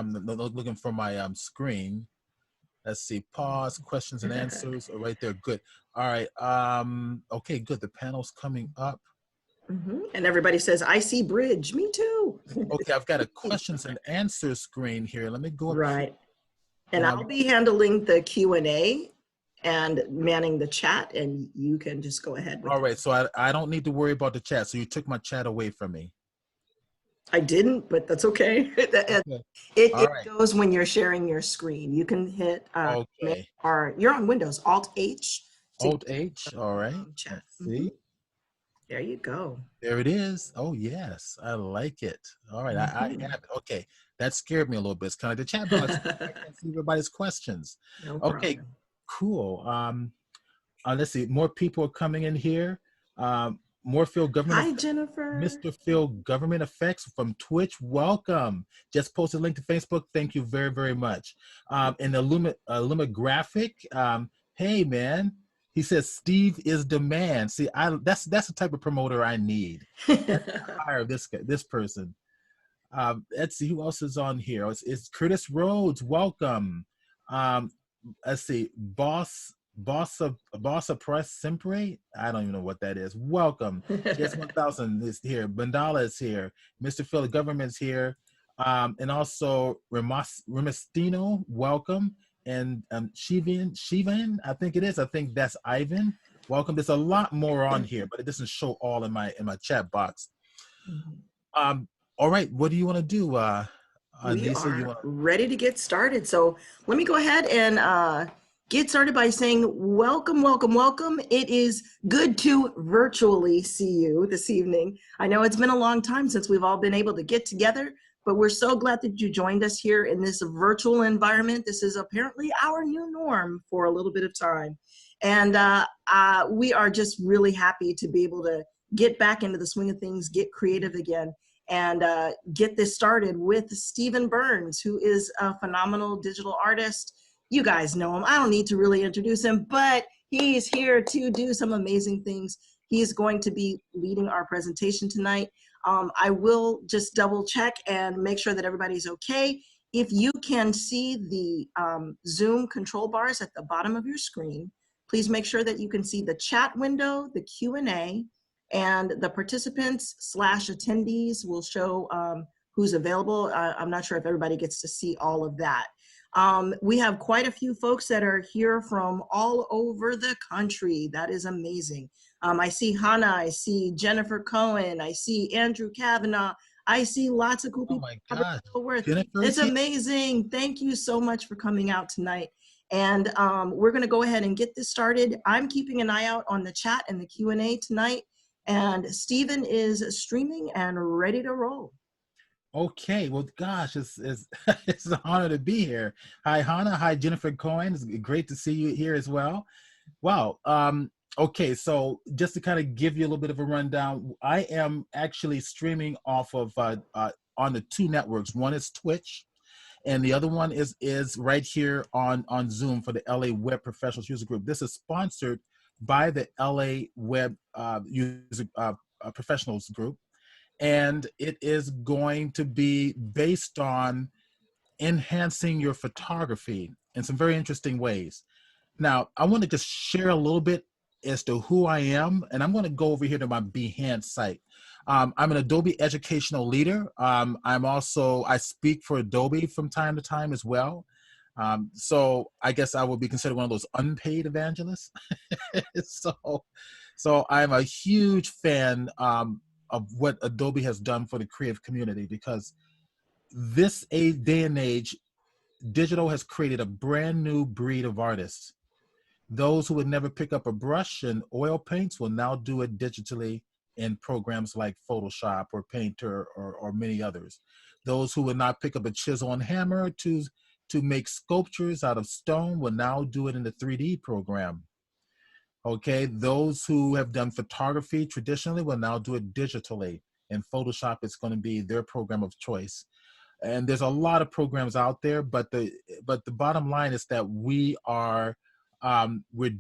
looking for my screen. Let's see, pause, questions and answers are right there. Good. All right. Okay, good. The panel's coming up. And everybody says, I see bridge. Me too. Okay, I've got a questions and answers screen here. Let me go up here. Right. And I'll be handling the Q&A and manning the chat, and you can just go ahead with All right, so I don't need to worry about the chat. So you took my chat away from me. I didn't, but that's okay. It goes when you're sharing your screen. You can hit okay. or you're on Windows, Alt-H. Alt-H, all right. Chat. Let's see. There you go. There it is. Oh, yes. I like it. All right. I have it. Okay. That scared me a little bit. It's kind of the chat box. I can't see everybody's questions. No okay. problem. Cool. Let's see. More people are coming in here. More Phil Government. Hi, Jennifer. Mr. Phil Government Effects from Twitch. Welcome. Just posted a link to Facebook. Thank you very, very much. And Illuma Graphic. Hey, man. He says Steve is the man. See, that's the type of promoter I need. Hire this person. Let's see who else is on here. It's Curtis Rhodes. Welcome. Let's see, Boss of Press Sempre. I don't even know what that is. Welcome. Yes, 1000 is here. Bandala is here. Mr. Phil, the government's here. And also Remestino. Welcome. And Shivan, I think it is. I think that's Ivan. Welcome. There's a lot more on here, but it doesn't show all in my chat box. All right, what do you want to do, Lisa? We are ready to get started. So let me go ahead and get started by saying welcome, welcome, welcome. It is good to virtually see you this evening. I know it's been a long time since we've all been able to get together, but we're so glad that you joined us here in this virtual environment. This is apparently our new norm for a little bit of time. And we are just really happy to be able to get back into the swing of things, get creative again, and get this started with Stephen Burns, who is a phenomenal digital artist. You guys know him. I don't need to really introduce him, but he's here to do some amazing things. He is going to be leading our presentation tonight. I will just double check and make sure that everybody's okay. If you can see the Zoom control bars at the bottom of your screen, please make sure that you can see the chat window, the Q&A, and the participants/attendees will show who's available. I'm not sure if everybody gets to see all of that. We have quite a few folks that are here from all over the country. That is amazing. I see Hannah, I see Jennifer Cohen, I see Andrew Kavanaugh, I see lots of cool people. Oh my gosh. It's amazing. Thank you so much for coming out tonight. And we're gonna go ahead and get this started. I'm keeping an eye out on the chat and the Q&A tonight. And Stephen is streaming and ready to roll. Okay, well, gosh, it's it's an honor to be here. Hi, Hannah. Hi, Jennifer Cohen. It's great to see you here as well. Wow. Okay, so just to kind of give you a little bit of a rundown, I am actually streaming off of on the two networks. One is Twitch, and the other one is right here on Zoom for the LA Web Professionals User Group. This is sponsored by the LA Web User Professionals Group, and it is going to be based on enhancing your photography in some very interesting ways. Now, I want to just share a little bit as to who I am, and I'm going to go over here to my Behance site. I'm an Adobe educational leader. I speak for Adobe from time to time as well. So I guess I would be considered one of those unpaid evangelists. So I'm a huge fan of what Adobe has done for the creative community, because this day and age, digital has created a brand new breed of artists. Those who would never pick up a brush and oil paints will now do it digitally in programs like Photoshop or Painter or many others. Those who would not pick up a chisel and hammer to make sculptures out of stone will now do it in the 3D program. Okay, those who have done photography traditionally will now do it digitally. In Photoshop, it's going to be their program of choice. And there's a lot of programs out there, but the bottom line is that we're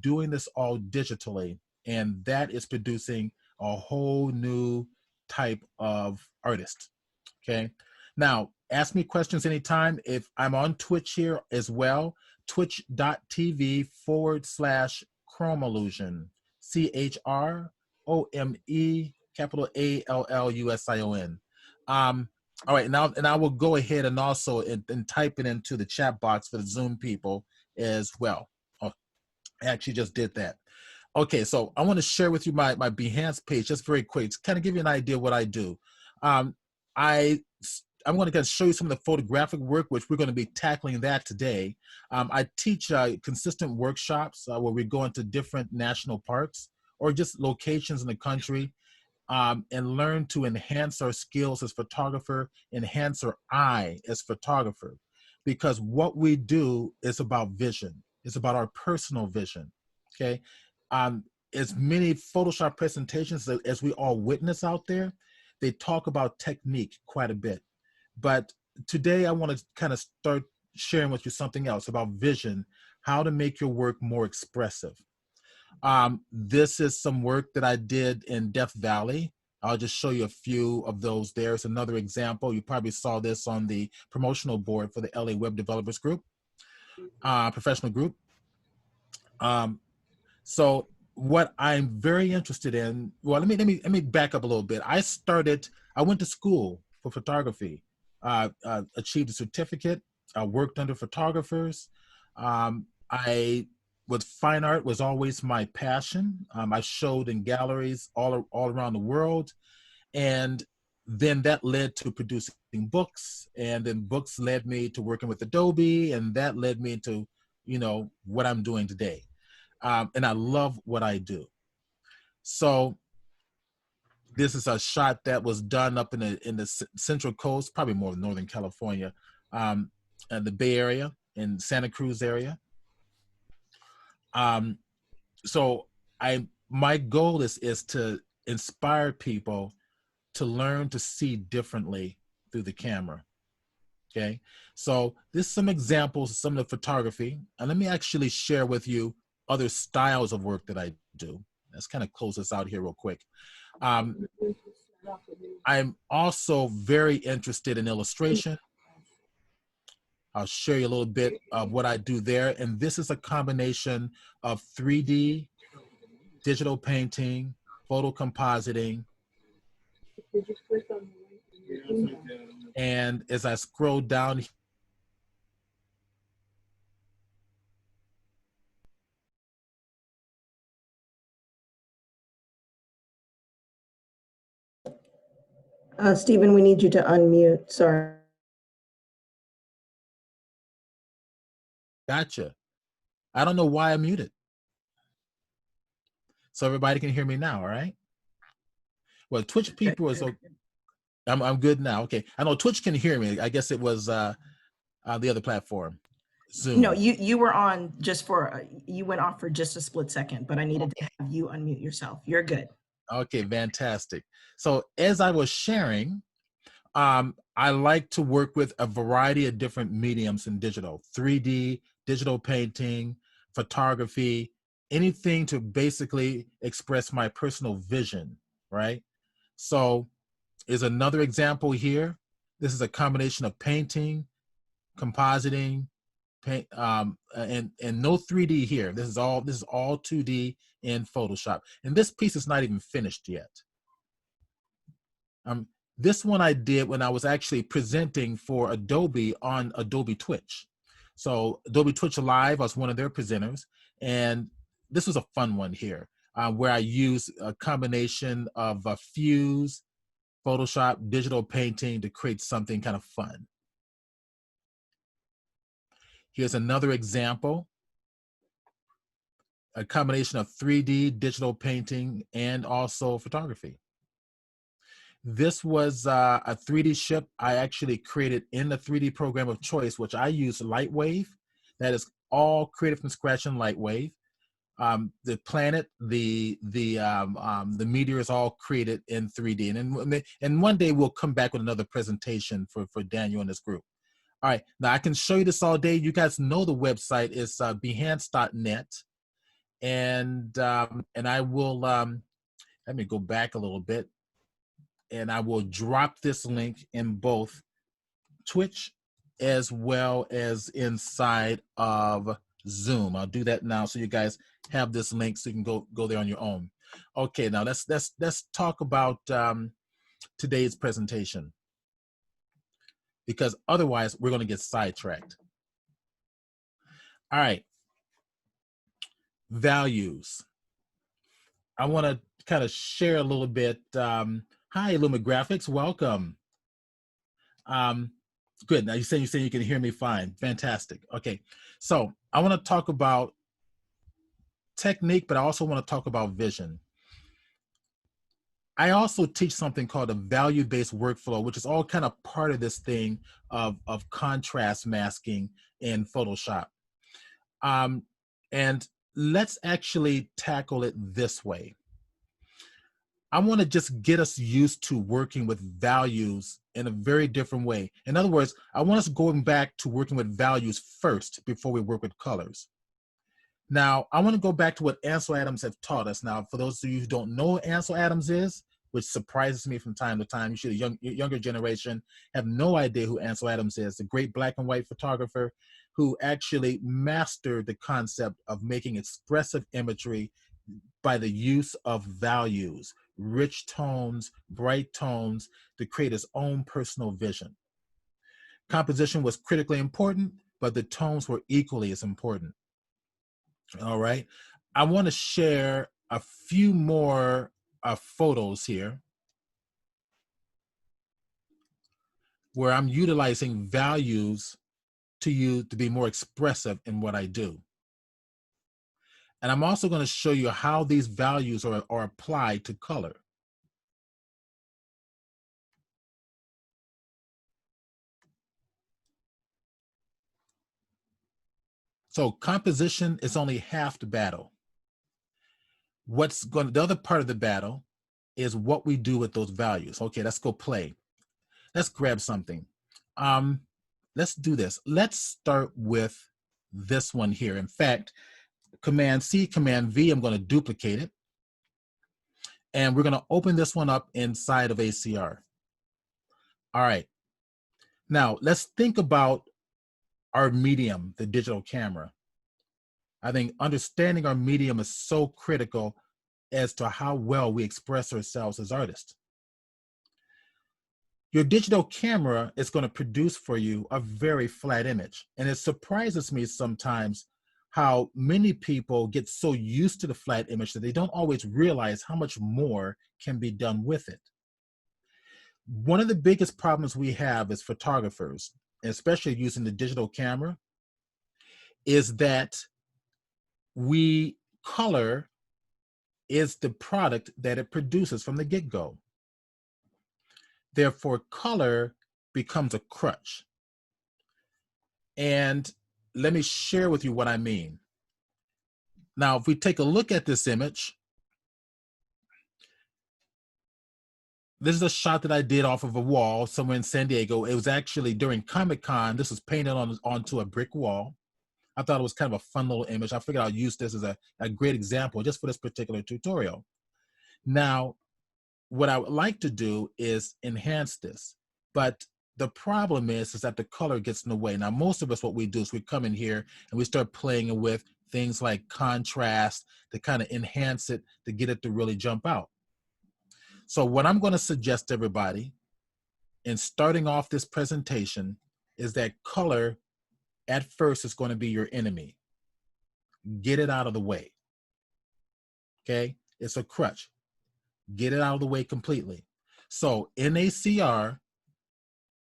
doing this all digitally, and that is producing a whole new type of artist. Okay, now ask me questions anytime. If I'm on Twitch here as well, twitch.tv/Chrome CHROME capital ALLUSION. All right, now and I will go ahead and also and type it into the chat box for the Zoom people as well. Oh, I actually just did that. Okay, so I want to share with you my Behance page just very quick to kind of give you an idea of what I do. Um, I I'm going to kind of show you some of the photographic work, which we're going to be tackling that today. I teach consistent workshops where we go into different national parks or just locations in the country and learn to enhance our skills as photographer, enhance our eye as photographer, because what we do is about vision. It's about our personal vision. Okay. Um, as many Photoshop presentations as we all witness out there, they talk about technique quite a bit. But today I want to kind of start sharing with you something else about vision, how to make your work more expressive. This is some work that I did in Death Valley. I'll just show you a few of those. There's another example. You probably saw this on the promotional board for the LA Web Developers Group, professional group. So what I'm very interested in, well, let me back up a little bit. I went to school for photography, achieved a certificate. I worked under photographers. I with fine art was always my passion. I showed in galleries all around the world, and then that led to producing books, and then books led me to working with Adobe, and that led me to, what I'm doing today. And I love what I do. So this is a shot that was done up in the Central Coast, probably more Northern California, and the Bay Area in Santa Cruz area. So my goal is to inspire people to learn to see differently through the camera. Okay, so this is some examples of some of the photography, and let me actually share with you other styles of work that I do. Let's kind of close this out here real quick. I'm also very interested in illustration. I'll share you a little bit of what I do there. And this is a combination of 3D, digital painting, photo compositing. And as I scroll down, Stephen, we need you to unmute. Sorry. gotcha. I don't know why I'm muted. So everybody can hear me now, all right? Well, Twitch people is okay. I'm good now. Okay, I know Twitch can hear me. I guess it was the other platform, Zoom. No, you were on just for you went off for just a split second, but I needed to have you unmute yourself. You're good. Okay, fantastic. So as I was sharing, I like to work with a variety of different mediums in digital, 3D, digital painting, photography, anything to basically express my personal vision, right? So is another example here. This is a combination of painting, compositing, paint, and no 3D here. This is all 2D in Photoshop. And this piece is not even finished yet. This one I did when I was actually presenting for Adobe on Adobe Twitch. So Adobe Twitch Live, I was one of their presenters. And this was a fun one here where I used a combination of Fuse, Photoshop, digital painting to create something kind of fun. Here's another example, a combination of 3D, digital painting, and also photography. This was a 3D ship I actually created in the 3D program of choice, which I use Lightwave. That is all created from scratch in Lightwave. The planet, the meteor is all created in 3D. And one day we'll come back with another presentation for Daniel and this group. All right, now I can show you this all day. You guys know the website is behance.net. And I will, let me go back a little bit. And I will drop this link in both Twitch as well as inside of Zoom. I'll do that now so you guys have this link so you can go there on your own. Okay, now let's talk about today's presentation, because otherwise we're going to get sidetracked. All right, values. I want to kind of share a little bit. Hi, Luma Graphics, welcome. Good. Now you say you can hear me fine. Fantastic. Okay, so I want to talk about technique, but I also want to talk about vision. I also teach something called a value-based workflow, which is all kind of part of this thing of contrast masking in Photoshop. And let's actually tackle it this way. I want to just get us used to working with values in a very different way. In other words, I want us going back to working with values first before we work with colors. Now, I want to go back to what Ansel Adams have taught us. Now, for those of you who don't know what Ansel Adams is, which surprises me from time to time, you should, younger generation have no idea who Ansel Adams is, the great black and white photographer who actually mastered the concept of making expressive imagery by the use of values, rich tones, bright tones, to create his own personal vision. Composition was critically important, but the tones were equally as important. All right, I want to share a few more photos here where I'm utilizing values to be more expressive in what I do. And I'm also going to show you how these values are applied to color. So composition is only half the battle. The other part of the battle is what we do with those values. Okay, let's go play. Let's grab something. Let's do this. Let's start with this one here. In fact, Command C, Command V, I'm going to duplicate it. And we're going to open this one up inside of ACR. All right. Now, let's think about our medium, the digital camera. I think understanding our medium is so critical as to how well we express ourselves as artists. Your digital camera is going to produce for you a very flat image. And it surprises me sometimes how many people get so used to the flat image that they don't always realize how much more can be done with it. One of the biggest problems we have as photographers, especially using the digital camera, is that color is the product that it produces from the get-go. Therefore, color becomes a crutch. And let me share with you what I mean. Now, if we take a look at this image, this is a shot that I did off of a wall somewhere in San Diego. It was actually during Comic-Con. This was painted onto a brick wall. I thought it was kind of a fun little image. I figured I'll use this as a great example just for this particular tutorial. Now, what I would like to do is enhance this, but the problem is that the color gets in the way. Now, most of us, what we do is we come in here and we start playing with things like contrast to kind of enhance it, to get it to really jump out. So what I'm going to suggest to everybody in starting off this presentation is that color at first is going to be your enemy. Get it out of the way. Okay? It's a crutch. Get it out of the way completely. So in ACR,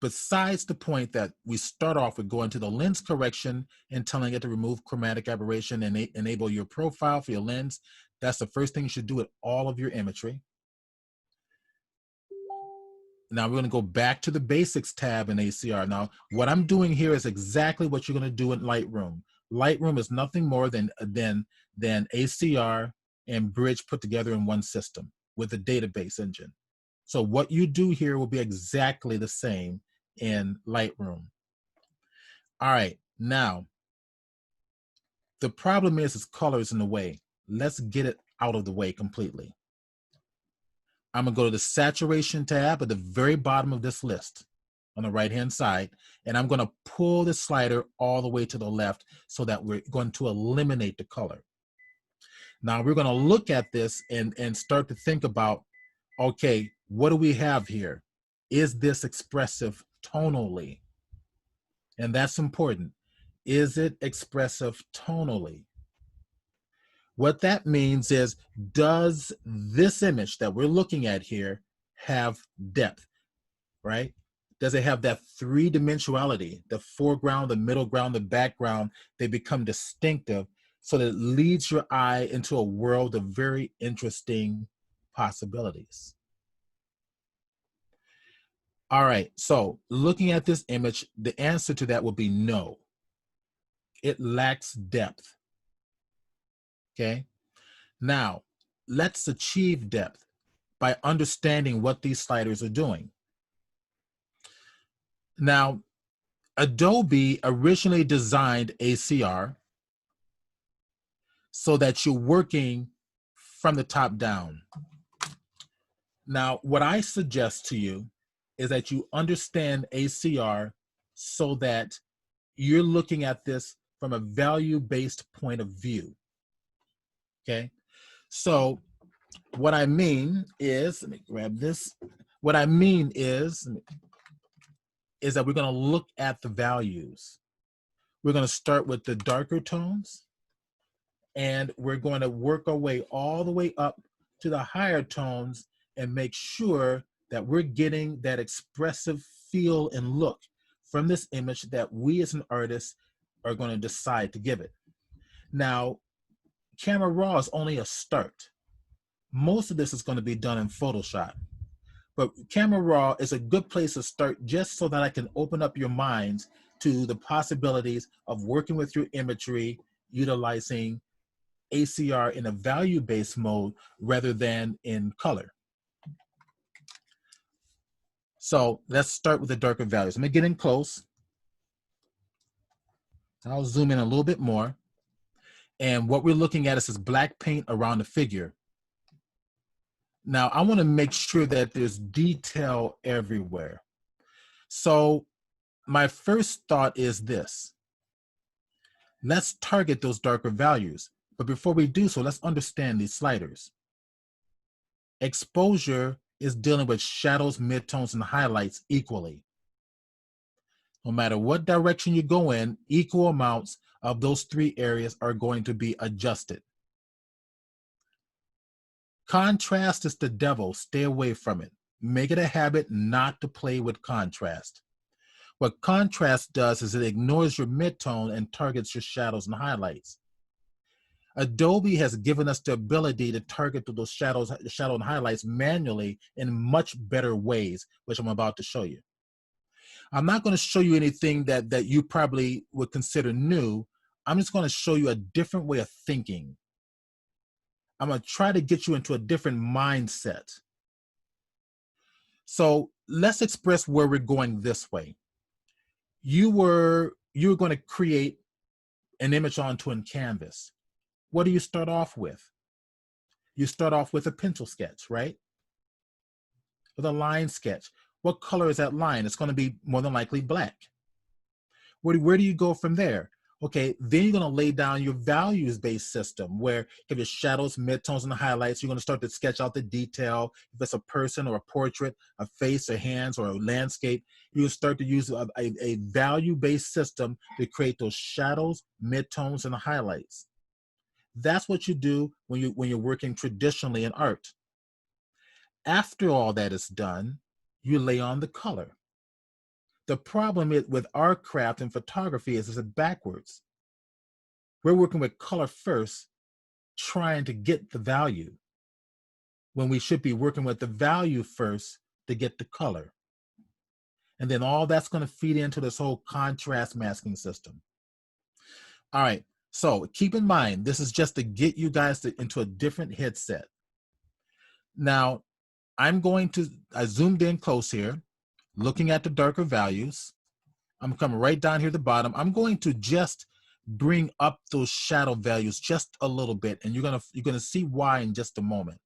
besides the point that we start off with going to the lens correction and telling it to remove chromatic aberration and enable your profile for your lens, that's the first thing you should do with all of your imagery. Now we're going to go back to the basics tab in ACR. Now, what I'm doing here is exactly what you're going to do in Lightroom. Lightroom is nothing more than ACR and Bridge put together in one system with a database engine. So what you do here will be exactly the same in Lightroom. All right, now, the problem is color is in the way. Let's get it out of the way completely. I'm gonna go to the saturation tab at the very bottom of this list. on the right-hand side, and I'm going to pull the slider all the way to the left so that we're going to eliminate the color. Now we're going to look at this and start to think about, okay, what do we have here? Is this expressive tonally? And that's important. Is it expressive tonally? What that means is, does this image that we're looking at here have depth, right? Does it have that three-dimensionality, the foreground, the middle ground, the background? They become distinctive so that it leads your eye into a world of very interesting possibilities. All right, so looking at this image, the answer to that would be no. It lacks depth. Okay, now let's achieve depth by understanding what these sliders are doing. Now, Adobe originally designed ACR so that you're working from the top down. Now, what I suggest to you is that you understand ACR so that you're looking at this from a value-based point of view. Okay, so what I mean is, let me grab this. What I mean is that we're going to look at the values. We're going to start with the darker tones, and we're going to work our way all the way up to the higher tones and make sure that we're getting that expressive feel and look from this image that we as an artist are going to decide to give it. Now, Camera Raw is only a start. Most of this is going to be done in Photoshop. But Camera Raw is a good place to start, just so that I can open up your minds to the possibilities of working with your imagery, utilizing ACR in a value-based mode rather than in color. So let's start with the darker values. Let me get in close. I'll zoom in a little bit more. And what we're looking at is this black paint around the figure. Now, I want to make sure that there's detail everywhere. So my first thought is this. Let's target those darker values. But before we do so, let's understand these sliders. Exposure is dealing with shadows, midtones, and highlights equally. No matter what direction you go in, equal amounts of those three areas are going to be adjusted. Contrast is the devil. Stay away from it. Make it a habit not to play with contrast. What contrast does is it ignores your midtone and targets your shadows and highlights. Adobe has given us the ability to target those shadow and highlights manually in much better ways, which I'm about to show you. I'm not going to show you anything that you probably would consider new. I'm just going to show you a different way of thinking. I'm going to try to get you into a different mindset. So let's express where we're going this way. You were going to create an image onto a canvas. What do you start off with? You start off with a pencil sketch, right? With a line sketch. What color is that line? It's going to be more than likely black. Where do you go from there? Okay, then you're going to lay down your values-based system where you have your shadows, midtones, and highlights. You're going to start to sketch out the detail. If it's a person or a portrait, a face or hands or a landscape, you start to use a value-based system to create those shadows, midtones, and highlights. That's what you do when you're working traditionally in art. After all that is done, you lay on the color. The problem with our craft and photography is it backwards. We're working with color first, trying to get the value, when we should be working with the value first to get the color. And then all that's going to feed into this whole contrast masking system. All right, so keep in mind, this is just to get you guys into a different headset. Now, I zoomed in close here, looking at the darker values. I'm coming right down here at the bottom. I'm going to just bring up those shadow values just a little bit, and you're gonna see why in just a moment.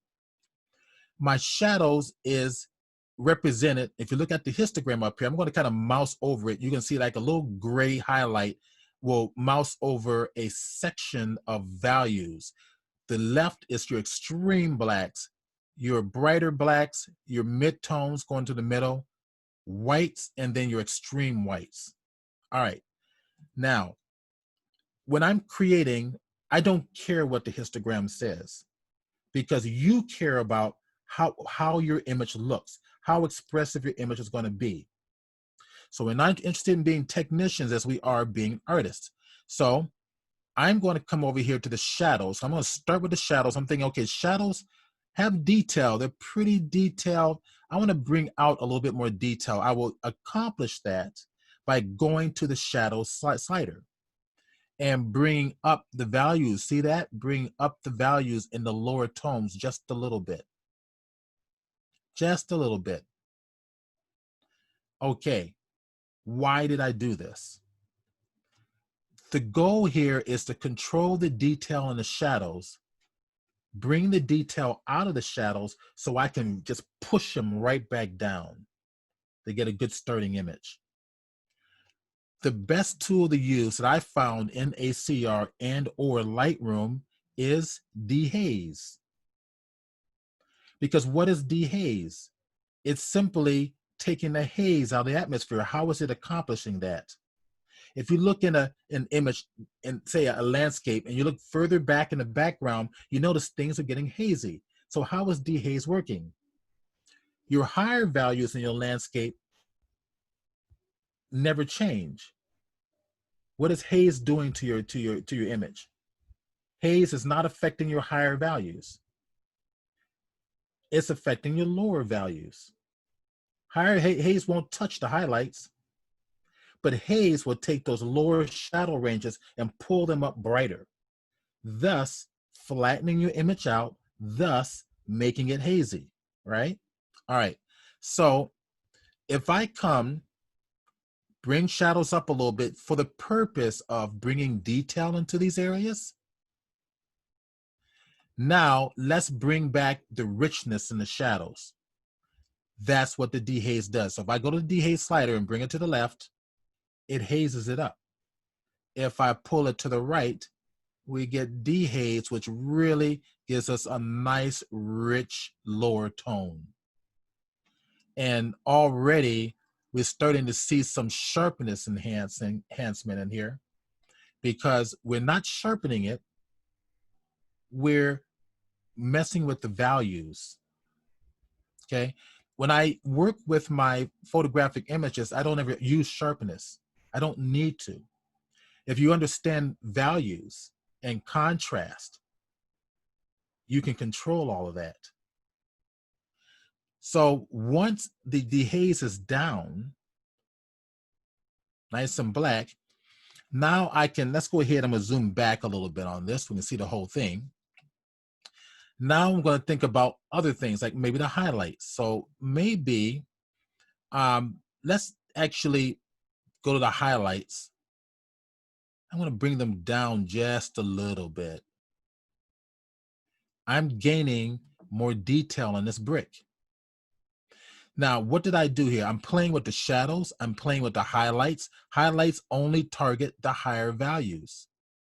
My shadows is represented, if you look at the histogram up here, I'm going to kind of mouse over it. You can see like a little gray highlight will mouse over a section of values. The left is your extreme blacks, your brighter blacks, your midtones going to the middle, whites, and then your extreme whites. All right. Now, when I'm creating, I don't care what the histogram says, because you care about how your image looks, how expressive your image is going to be. So we're not interested in being technicians as we are being artists. So I'm going to come over here to the shadows. I'm going to start with the shadows. I'm thinking, okay, shadows have detail. They're pretty detailed. I want to bring out a little bit more detail. I will accomplish that by going to the shadow slider and bring up the values. See that? Bring up the values in the lower tones just a little bit. Just a little bit. Okay, why did I do this? The goal here is to control the detail in the shadows, bring the detail out of the shadows so I can just push them right back down to get a good starting image. The best tool to use that I found in ACR and or Lightroom is dehaze. Because what is dehaze? It's simply taking the haze out of the atmosphere. How is it accomplishing that? If you look in an image, in say a landscape, and you look further back in the background, you notice things are getting hazy. So how is dehaze working? Your higher values in your landscape never change. What is haze doing to your image? Haze is not affecting your higher values. It's affecting your lower values. Higher haze won't touch the highlights, but haze will take those lower shadow ranges and pull them up brighter, thus flattening your image out, thus making it hazy, right? All right, so if I come, bring shadows up a little bit for the purpose of bringing detail into these areas, now let's bring back the richness in the shadows. That's what the dehaze does. So if I go to the dehaze slider and bring it to the left, it hazes it up. If I pull it to the right, we get dehaze, which really gives us a nice, rich lower tone. And already we're starting to see some sharpness enhancement in here, because we're not sharpening it, we're messing with the values. Okay. When I work with my photographic images, I don't ever use sharpness. I don't need to. If you understand values and contrast, you can control all of that. So once the dehaze is down, nice and black, now I can, let's go ahead, I'm gonna zoom back a little bit on this, we can see the whole thing. Now I'm gonna think about other things, like maybe the highlights. So maybe, let's actually go to the highlights. I'm gonna bring them down just a little bit. I'm gaining more detail in this brick. Now, what did I do here? I'm playing with the shadows. I'm playing with the highlights. Highlights only target the higher values,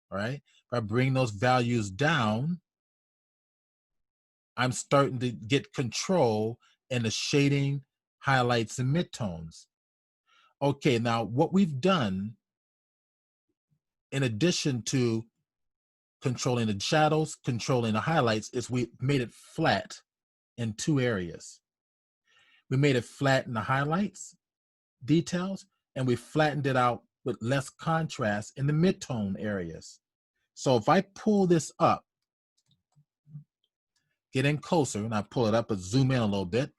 all right? If I bring those values down, I'm starting to get control in the shading, highlights, and midtones. Okay, now what we've done, in addition to controlling the shadows, controlling the highlights, is we made it flat in two areas. We made it flat in the highlights, details, and we flattened it out with less contrast in the midtone areas. So if I pull this up, get in closer, and I pull it up and zoom in a little bit,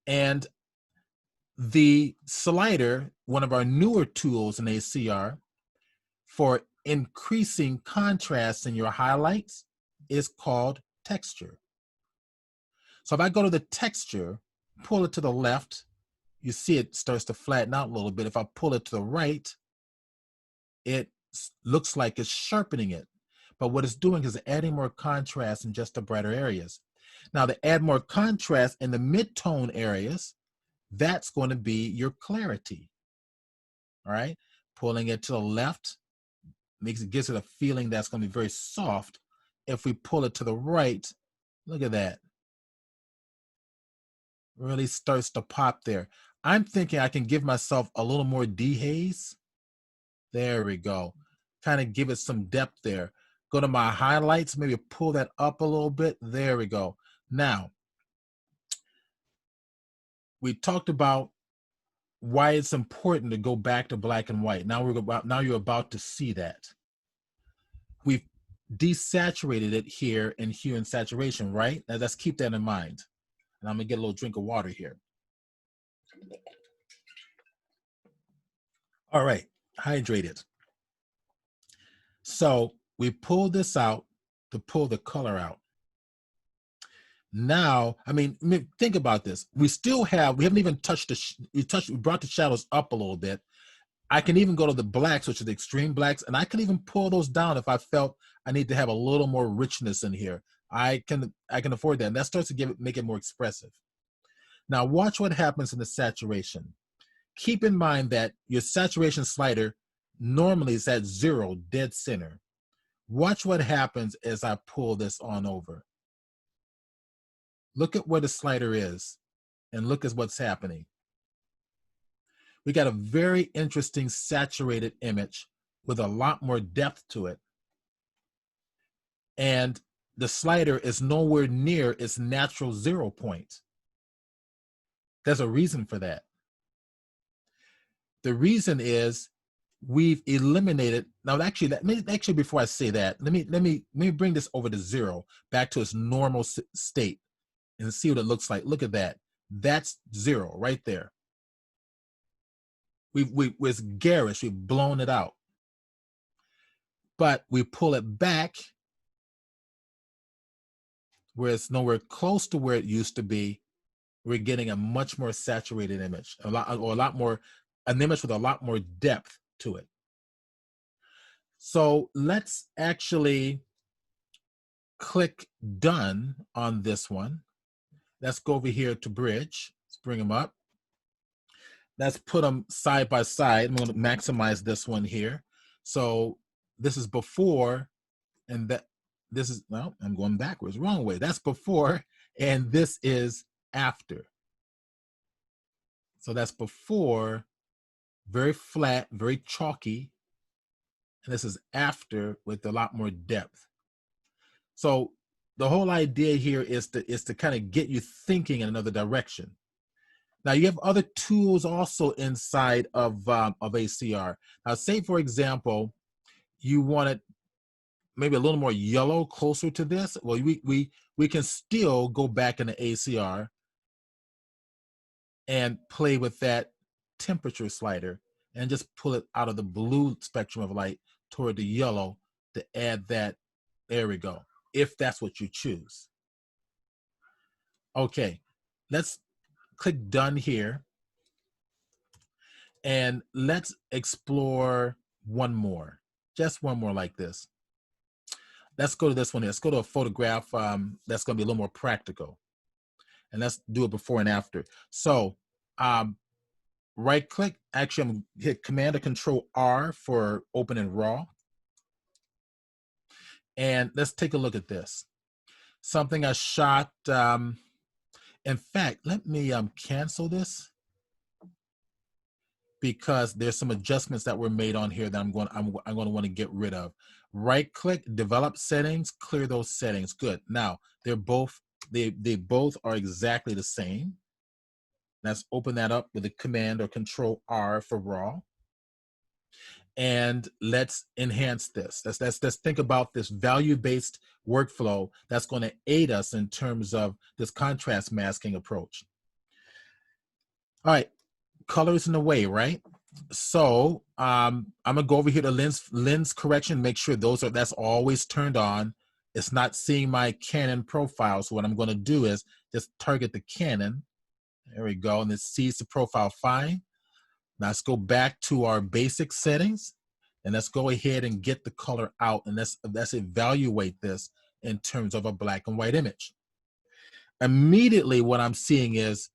and the slider, one of our newer tools in ACR for increasing contrast in your highlights, is called texture. So if I go to the texture, pull it to the left, you see it starts to flatten out a little bit. If I pull it to the right, it looks like it's sharpening it. But what it's doing is adding more contrast in just the brighter areas. Now to add more contrast in the mid-tone areas, that's going to be your clarity. All right, pulling it to the left gives it a feeling that's going to be very soft. If we pull it to the right, look at that. Really starts to pop there. I'm thinking I can give myself a little more dehaze. There we go. Kind of give it some depth there. Go to my highlights, maybe pull that up a little bit. There we go. Now, we talked about why it's important to go back to black and white. Now you're about to see that. We've desaturated it here in hue and saturation, right? Now let's keep that in mind. And I'm gonna get a little drink of water here. All right, hydrated. So we pulled this out to pull the color out. Now, I mean, think about this. We haven't even touched we brought the shadows up a little bit. I can even go to the blacks, which are the extreme blacks, and I can even pull those down if I felt I need to have a little more richness in here. I can afford that, and that starts to make it more expressive. Now watch what happens in the saturation. Keep in mind that your saturation slider normally is at 0, dead center. Watch what happens as I pull this on over. Look at where the slider is and look at what's happening. We got a very interesting saturated image with a lot more depth to it. And the slider is nowhere near its natural 0 point. There's a reason for that. The reason is we've eliminated, now actually before I say that, let me bring this over to 0, back to its normal state and see what it looks like. Look at that. That's 0 right there. It's garish, we've blown it out. But we pull it back where it's nowhere close to where it used to be. We're getting a much more saturated image, an image with a lot more depth to it. So let's actually click done on this one. Let's go over here to bridge. Let's bring them up. Let's put them side by side. I'm going to maximize this one here. So this is before, and this is, well, I'm going backwards, wrong way. That's before, and this is after. So that's before, very flat, very chalky, and this is after with a lot more depth. So the whole idea here is to kind of get you thinking in another direction. Now you have other tools also inside of ACR. Now say for example, you want it maybe a little more yellow, closer to this. Well, we can still go back into ACR and play with that temperature slider and just pull it out of the blue spectrum of light toward the yellow to add that. There we go, if that's what you choose. Okay, let's click done here. And let's explore one more, just one more like this. Let's go to this one here. Let's go to a photograph that's gonna be a little more practical. And let's do it before and after. So right click, actually I'm gonna hit Command or Control R for open in RAW. And let's take a look at this. Something I shot, in fact, let me cancel this because there's some adjustments that were made on here that I'm going to want to get rid of. Right click, develop settings, clear those settings. Good. Now they both are exactly the same. Let's open that up with the Command or Control R for RAW. And let's enhance this. Let's think about this value-based workflow that's going to aid us in terms of this contrast masking approach. All right, colors in the way, right? So I'm gonna go over here to lens correction, make sure that's always turned on. It's not seeing my Canon profile. So what I'm gonna do is just target the Canon. There we go, and it sees the profile fine. Now let's go back to our basic settings and let's go ahead and get the color out, and let's evaluate this in terms of a black and white image. immediately what I'm seeing is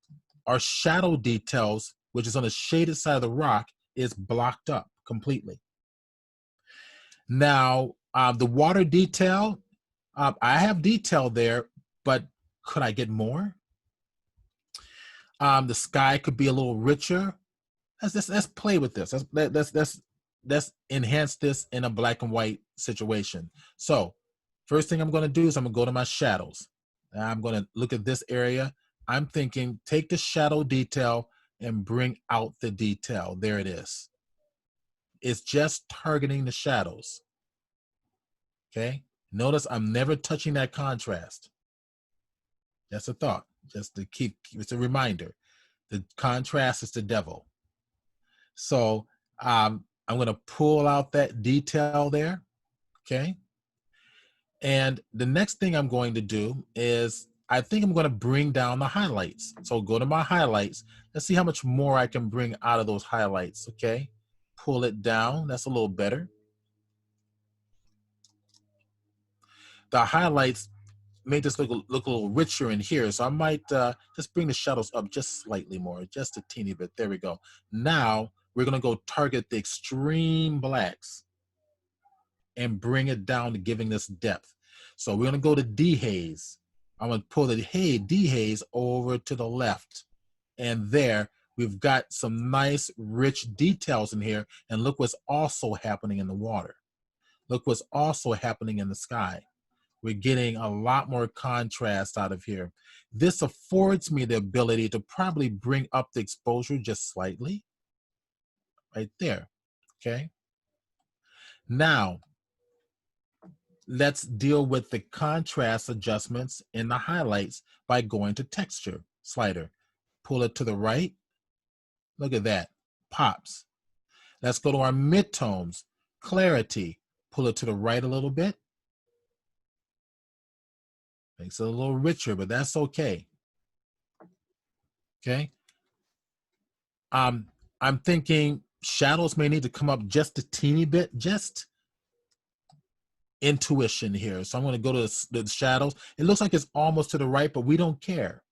our shadow details, which is on the shaded side of the rock, is blocked up completely. Now, the water detail, I have detail there, but could I get more? The sky could be a little richer. Let's play with this. Let's enhance this in a black and white situation. So first thing I'm going to do is I'm going to go to my shadows. I'm going to look at this area. I'm thinking take the shadow detail and bring out the detail. There it is. It's just targeting the shadows. Okay. Notice I'm never touching that contrast. That's a thought. Just to keep, it's a reminder. The contrast is the devil. So I'm going to pull out that detail there. Okay. And the next thing I'm going to do is I think I'm going to bring down the highlights. So go to my highlights. Let's see how much more I can bring out of those highlights. Okay. Pull it down. That's a little better. The highlights made this look a little richer in here. So I might just bring the shadows up just slightly more, just a teeny bit. There we go. Now we're going to go target the extreme blacks and bring it down to giving this depth. So we're going to go to dehaze. I'm going to pull the dehaze over to the left. And there we've got some nice rich details in here. And look what's also happening in the water. Look what's also happening in the sky. We're getting a lot more contrast out of here. This affords me the ability to probably bring up the exposure just slightly. Right there, okay? Now, let's deal with the contrast adjustments in the highlights by going to texture slider. Pull it to the right. Look at that, pops. Let's go to our midtones, clarity. Pull it to the right a little bit. Makes it a little richer, but that's okay. Okay. I'm thinking shadows may need to come up just a teeny bit, just intuition here. So I'm going to go to the shadows. It looks like it's almost to the right, but we don't care.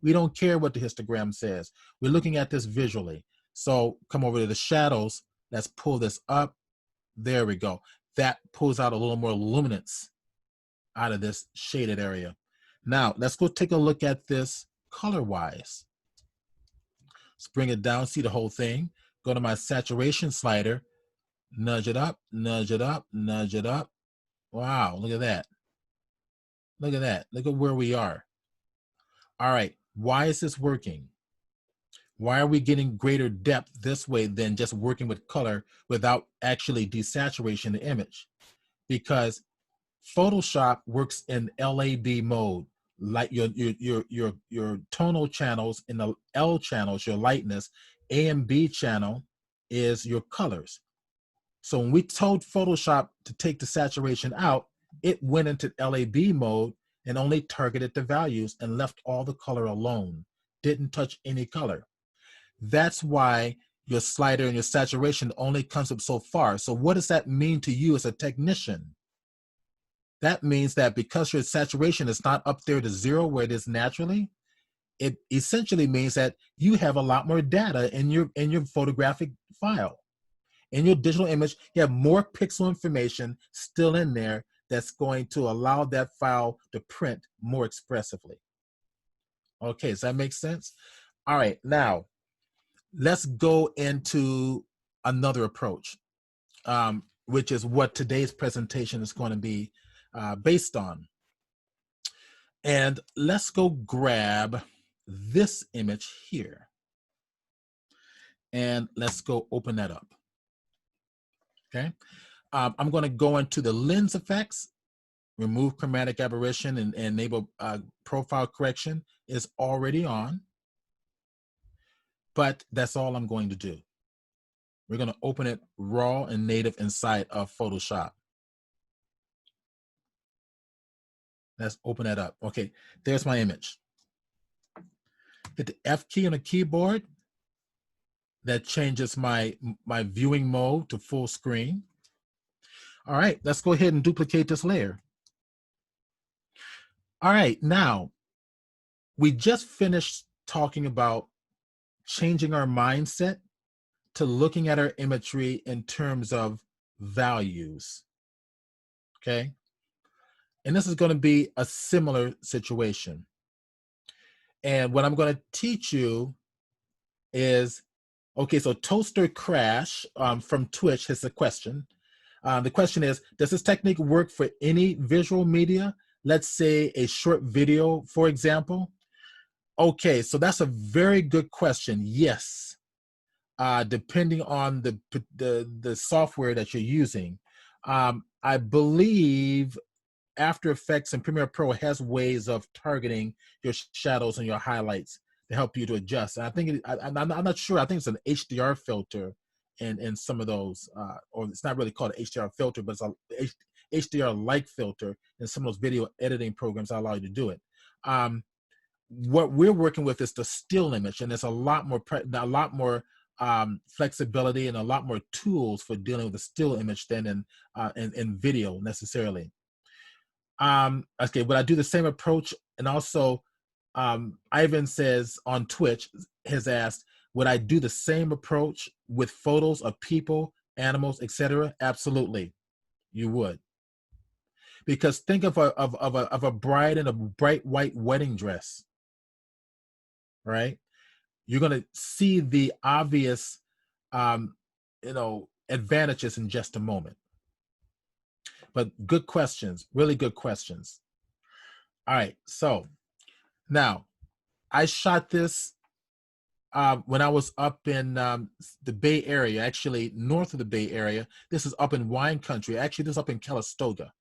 We don't care what the histogram says. We're looking at this visually. So come over to the shadows. Let's pull this up. There we go. That pulls out a little more luminance out of this shaded area. Now let's go take a look at this color-wise. Let's bring it down, see the whole thing. Go to my saturation slider, nudge it up, nudge it up, nudge it up. Wow, look at that. Look at that. Look at where we are. All right, why is this working? Why are we getting greater depth this way than just working with color without actually desaturation the image? Because Photoshop works in LAB mode, like your tonal channels in the L channels, your lightness, A and B channel is your colors. So when we told Photoshop to take the saturation out, it went into LAB mode and only targeted the values and left all the color alone, didn't touch any color. That's why your slider and your saturation only comes up so far. So what does that mean to you as a technician? That means that because your saturation is not up there to 0 where it is naturally, it essentially means that you have a lot more data in your photographic file. In your digital image, you have more pixel information still in there that's going to allow that file to print more expressively. Okay, does that make sense? All right, now let's go into another approach, which is what today's presentation is going to be based on. And let's go grab this image here. And let's go open that up. Okay. I'm going to go into the lens effects, remove chromatic aberration, and enable profile correction is already on. But that's all I'm going to do. We're going to open it raw and native inside of Photoshop. Let's open that up. Okay, there's my image. Hit the F key on the keyboard. That changes my viewing mode to full screen. All right, let's go ahead and duplicate this layer. All right, now we just finished talking about changing our mindset to looking at our imagery in terms of values. Okay. And this is going to be a similar situation. And what I'm going to teach you is, okay, so Toaster Crash from Twitch has a question. The question is, does this technique work for any visual media? Let's say a short video, for example. Okay, so that's a very good question. Yes, depending on the software that you're using. I believe After Effects and Premiere Pro has ways of targeting your shadows and your highlights to help you to adjust. And I think I'm not sure. I think it's an HDR filter in some of those, or it's not really called an HDR filter, but it's a HDR-like filter in some of those video editing programs that allow you to do it. What we're working with is the still image, and there's a lot more flexibility and a lot more tools for dealing with the still image than in video necessarily. Okay, but I do the same approach, and also Ivan says on Twitch has asked, would I do the same approach with photos of people, animals, etc.? Absolutely, you would. Because think of a bride in a bright white wedding dress, right? You're going to see the obvious, advantages in just a moment. But good questions, really good questions. All right, so now I shot this when I was up in the Bay Area, actually north of the Bay Area. This is up in wine country. Actually, this is up in Calistoga.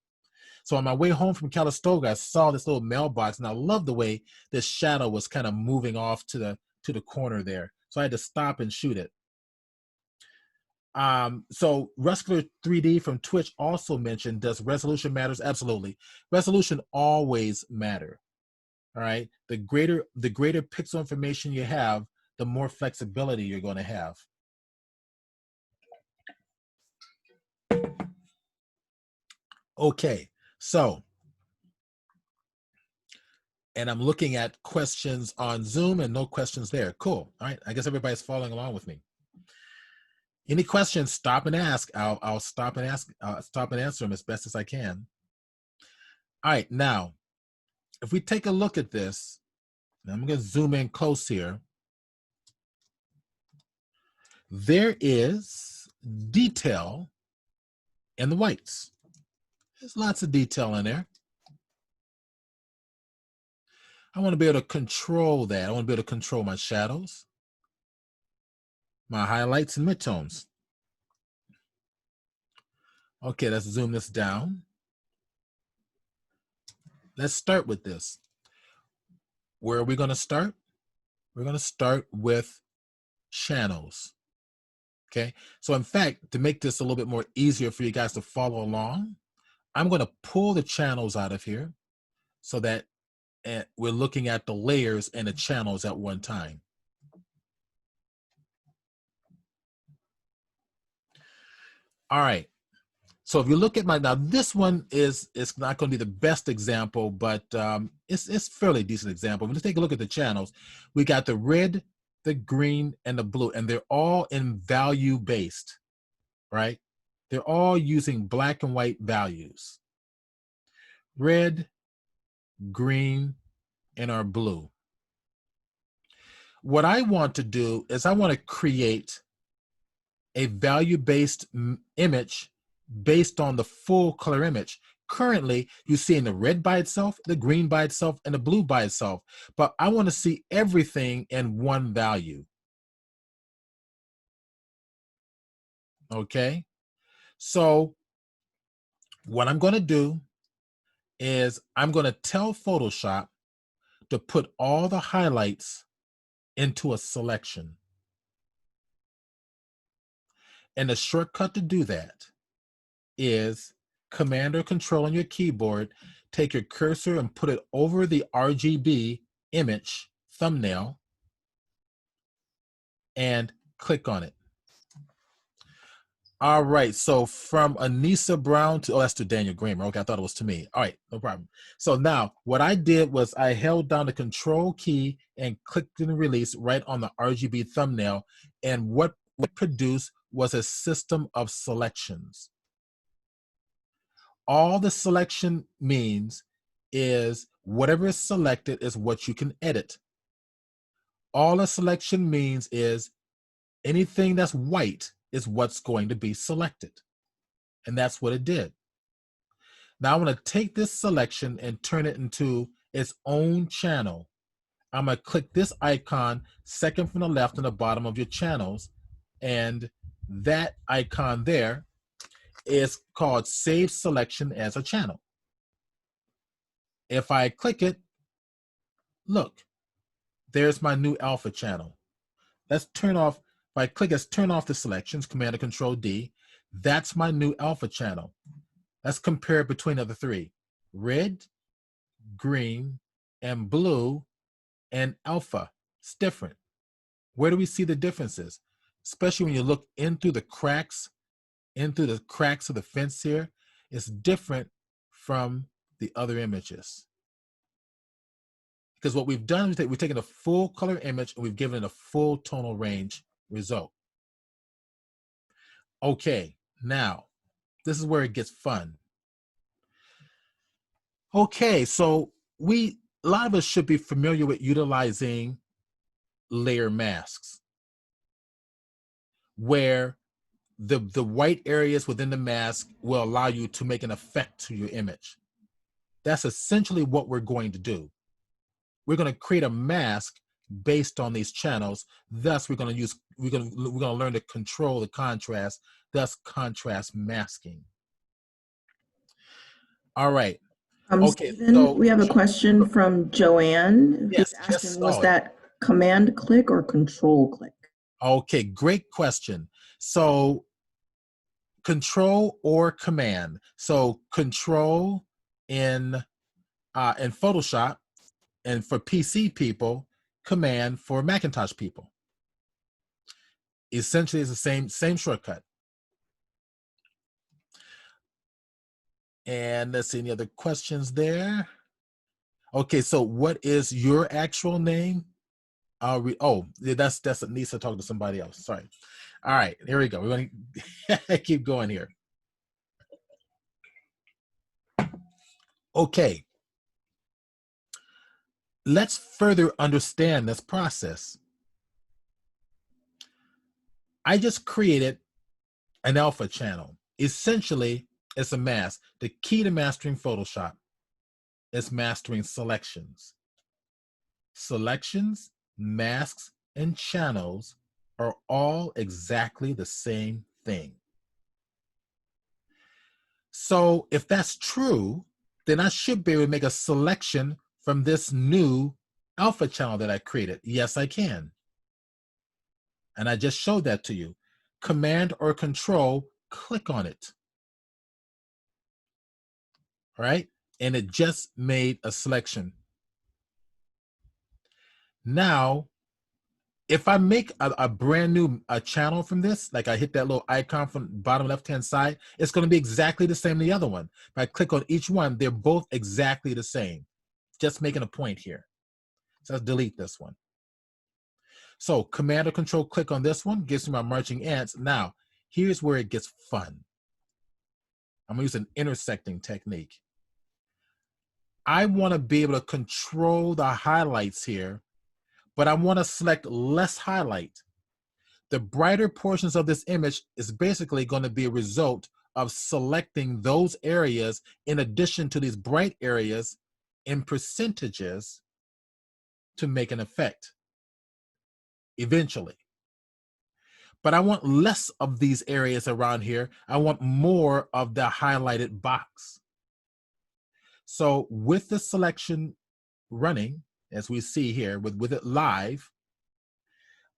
So on my way home from Calistoga, I saw this little mailbox, and I loved the way this shadow was kind of moving off to the corner there. So I had to stop and shoot it. So Ruscular 3D from Twitch also mentioned, does resolution matters? Absolutely. Resolution always matter. All right. The greater pixel information you have, the more flexibility you're going to have. Okay. So, and I'm looking at questions on Zoom and no questions there. Cool. All right. I guess everybody's following along with me. Any questions, stop and ask. I'll stop and ask, stop and answer them as best as I can. All right, now, if we take a look at this, I'm going to zoom in close here. There is detail in the whites. There's lots of detail in there. I want to be able to control that. I want to be able to control my shadows, my highlights, and midtones. Okay, let's zoom this down. Let's start with this. Where are we going to start? We're going to start with channels. Okay, so in fact, to make this a little bit more easier for you guys to follow along, I'm going to pull the channels out of here so that we're looking at the layers and the channels at one time. All right. So if you look at now this one is not going to be the best example, but it's fairly decent example. Let's take a look at the channels. We got the red, the green, and the blue, and they're all in value based, right? They're all using black and white values. Red, green, and our blue. What I want to do is I want to create a value-based image based on the full color image. Currently, you're seeing the red by itself, the green by itself, and the blue by itself. But I want to see everything in one value. Okay? So what I'm going to do is I'm going to tell Photoshop to put all the highlights into a selection. And the shortcut to do that is Command or Control on your keyboard, take your cursor and put it over the RGB image thumbnail and click on it. All right. So from Anissa Brown to, oh, that's to Daniel Kramer. Okay, I thought it was to me. All right, no problem. So now what I did was I held down the control key and clicked and release right on the RGB thumbnail. And what produced was a system of selections. All the selection means is whatever is selected is what you can edit. All a selection means is anything that's white is what's going to be selected. And that's what it did. Now I'm going to take this selection and turn it into its own channel. I'm going to click this icon second from the left on the bottom of your channels. And that icon there is called Save Selection as a Channel. If I click it, look, there's my new alpha channel. Let's turn off, if I click, let's turn off the selections, Command and Control D. That's my new alpha channel. Let's compare between the three: red, green, and blue, and alpha. It's different. Where do we see the differences? Especially when you look in through the cracks of the fence here, it's different from the other images. Because what we've done is we've taken a full color image and we've given it a full tonal range result. Okay, now this is where it gets fun. Okay, so a lot of us should be familiar with utilizing layer masks, where the white areas within the mask will allow you to make an effect to your image. That's essentially what we're going to do. We're going to create a mask based on these channels. Thus, we're going to learn to control the contrast, thus contrast masking. All right. Okay, Stephen, so we have a question from Joanne who's yes, just asking, was saw it. that command click or control click? Okay, great question. So control or command. So control in Photoshop, and for PC people, command for Macintosh people. Essentially, it's the same shortcut. And let's see, any other questions there? Okay, so what is your actual name? I'll read. Oh, that's Anissa talking to somebody else. Sorry. All right, here we go. We're going to keep going here. Okay. Let's further understand this process. I just created an alpha channel. Essentially, it's a mask. The key to mastering Photoshop is mastering selections. Selections, masks, and channels are all exactly the same thing. So if that's true, then I should be able to make a selection from this new alpha channel that I created. Yes, I can. And I just showed that to you. Command or Control, click on it. All right? And it just made a selection. Now, if I make a brand new channel from this, like I hit that little icon from the bottom left-hand side, it's going to be exactly the same as the other one. If I click on each one, they're both exactly the same. Just making a point here. So let's delete this one. So Command or Control, click on this one, gives me my marching ants. Now, here's where it gets fun. I'm going to use an intersecting technique. I want to be able to control the highlights here, but I want to select less highlight. The brighter portions of this image is basically going to be a result of selecting those areas in addition to these bright areas in percentages to make an effect eventually. But I want less of these areas around here. I want more of the highlighted box. So with the selection running, as we see here with it live,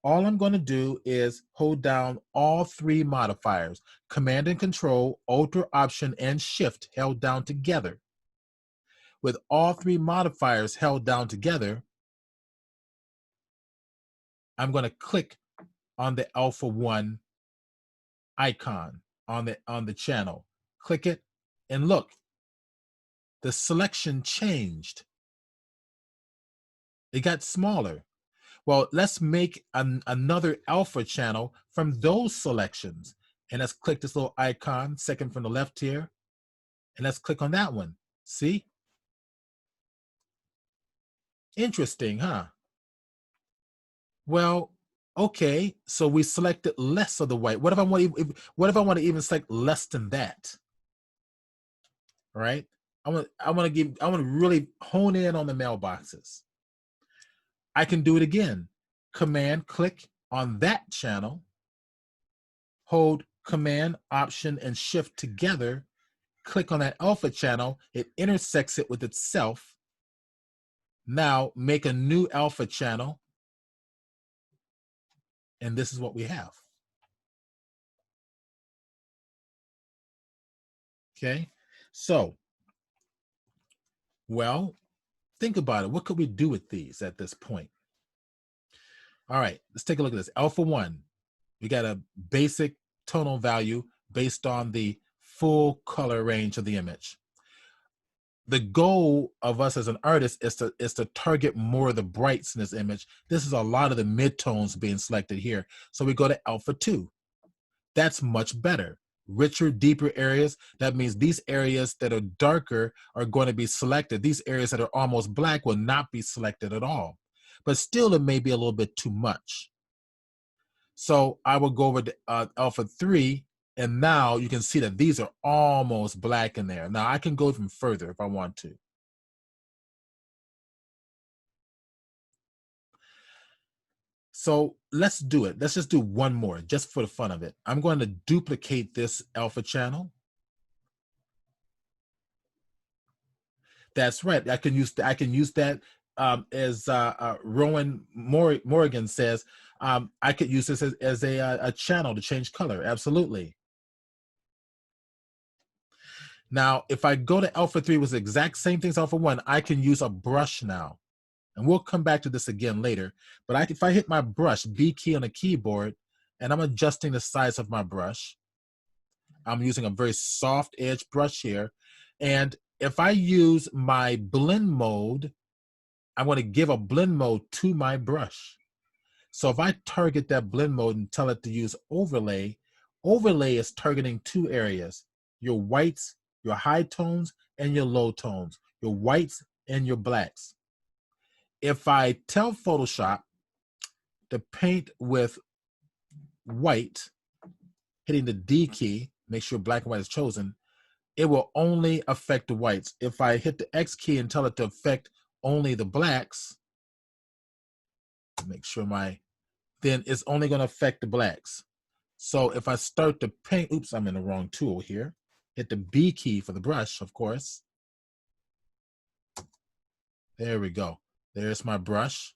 all I'm going to do is hold down all three modifiers, Command and Control, Alt or Option, and Shift held down together. With all three modifiers held down together, I'm going to click on the Alpha 1 icon. on the channel. Click it and look, the selection changed. It got smaller. Well, let's make another alpha channel from those selections. And let's click this little icon, second from the left here. And let's click on that one. See? Interesting, huh? Well, okay, so we selected less of the white. What if I want to even select less than that? All right? I want to really hone in on the mailboxes. I can do it again. Command click on that channel, hold Command, Option, and Shift together, click on that alpha channel, it intersects it with itself. Now make a new alpha channel, and this is what we have. Okay, so, well, think about it. What could we do with these at this point? All right, let's take a look at this. Alpha 1, we got a basic tonal value based on the full color range of the image. The goal of us as an artist is to target more of the brights in this image. This is a lot of the midtones being selected here. So we go to Alpha 2. That's much better. Richer, deeper areas. That means these areas that are darker are going to be selected. These areas that are almost black will not be selected at all. But still, it may be a little bit too much. So I will go over to Alpha 3, and now you can see that these are almost black in there. Now I can go even further if I want to. So let's do it. Let's just do one more just for the fun of it. I'm going to duplicate this alpha channel. That's right. I can use that as Rowan Morgan says. I could use this as a channel to change color. Absolutely. Now, if I go to Alpha 3 with the exact same thing as Alpha 1, I can use a brush now. And we'll come back to this again later. But if I hit my brush, B key on the keyboard, and I'm adjusting the size of my brush, I'm using a very soft edge brush here. And if I use my blend mode, I want to give a blend mode to my brush. So if I target that blend mode and tell it to use overlay, overlay is targeting two areas, your whites, your high tones, and your low tones, your whites and your blacks. If I tell Photoshop to paint with white, hitting the D key, make sure black and white is chosen, it will only affect the whites. If I hit the X key and tell it to affect only the blacks, make sure then it's only going to affect the blacks. So if I start to paint, oops, I'm in the wrong tool here. Hit the B key for the brush, of course. There we go. There's my brush.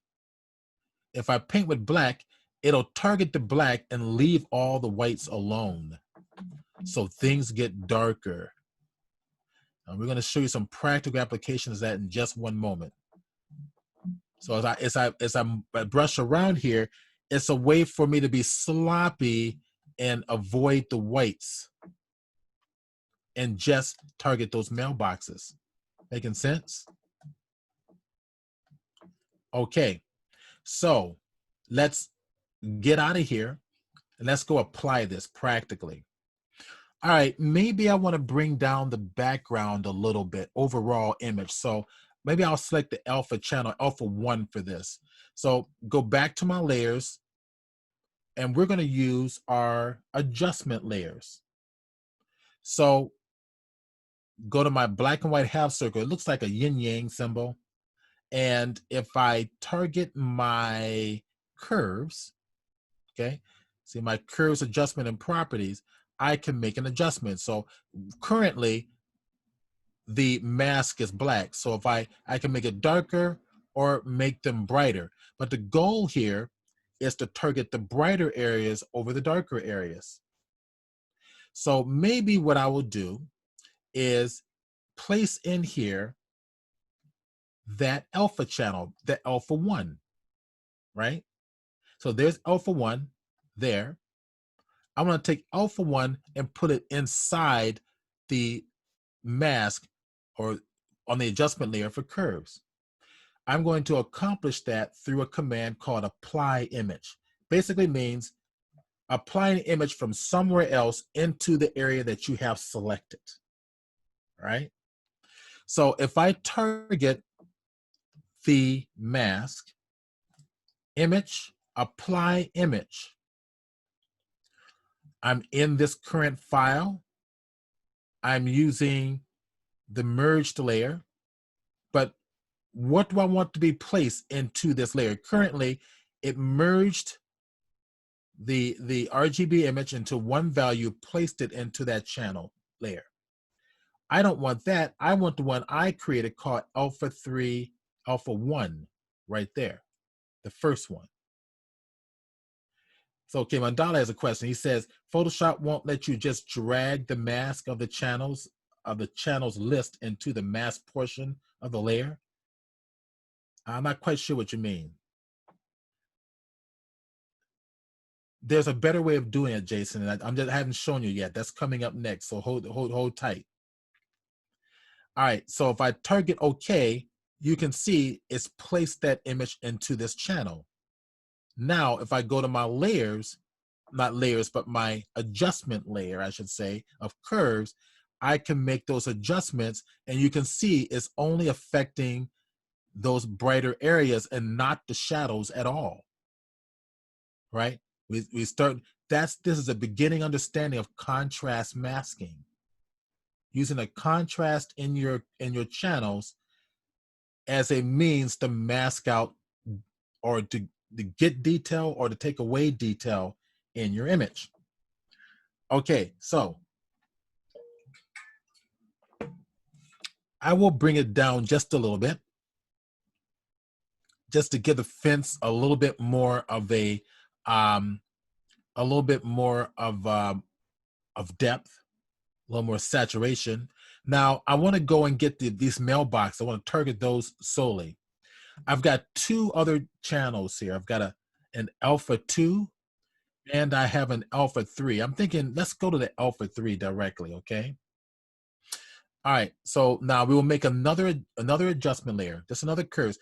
If I paint with black, it'll target the black and leave all the whites alone. So things get darker. And we're going to show you some practical applications of that in just one moment. So as I brush around here, it's a way for me to be sloppy and avoid the whites and just target those mailboxes. Making sense? Okay, so let's get out of here and let's go apply this practically. All right, maybe I want to bring down the background a little bit, overall image. So maybe I'll select the alpha channel, alpha 1 for this. So go back to my layers, and we're going to use our adjustment layers. So go to my black and white half circle. It looks like a yin yang symbol. And if I target my curves, okay, see my curves adjustment and properties, I can make an adjustment. So currently the mask is black. So if I can make it darker or make them brighter. But the goal here is to target the brighter areas over the darker areas. So maybe what I will do is place in here that alpha channel, the alpha 1, right? So there's alpha 1 there. I'm going to take alpha 1 and put it inside the mask or on the adjustment layer for curves. I'm going to accomplish that through a command called apply image. Basically means apply an image from somewhere else into the area that you have selected, right? So if I target the mask, image, apply image, I'm in this current file. I'm using the merged layer, but what do I want to be placed into this layer? Currently, it merged the RGB image into one value, placed it into that channel layer. I don't want that. I want the one I created called alpha 3, alpha 1 right there, the first one. So, okay, Mandala has a question. He says, Photoshop won't let you just drag the mask of the channels list into the mask portion of the layer. I'm not quite sure what you mean. There's a better way of doing it, Jason, and I haven't shown you yet. That's coming up next, so hold tight. All right, so if I target OK, you can see it's placed that image into this channel. Now, if I go to my layers, not layers, but my adjustment layer, I should say, of curves, I can make those adjustments, and you can see it's only affecting those brighter areas and not the shadows at all, right? We start, this is a beginning understanding of contrast masking. Using a contrast in your channels as a means to mask out or to get detail or to take away detail in your image. Okay, so I will bring it down just a little bit, just to give the fence a little bit more of a depth, a little more saturation. Now I want to go and get these mailbox. I want to target those solely. I've got two other channels here. I've got an alpha 2 and I have an alpha 3. I'm thinking let's go to the alpha 3 directly, okay? All right, so now we will make another adjustment layer, just another curve.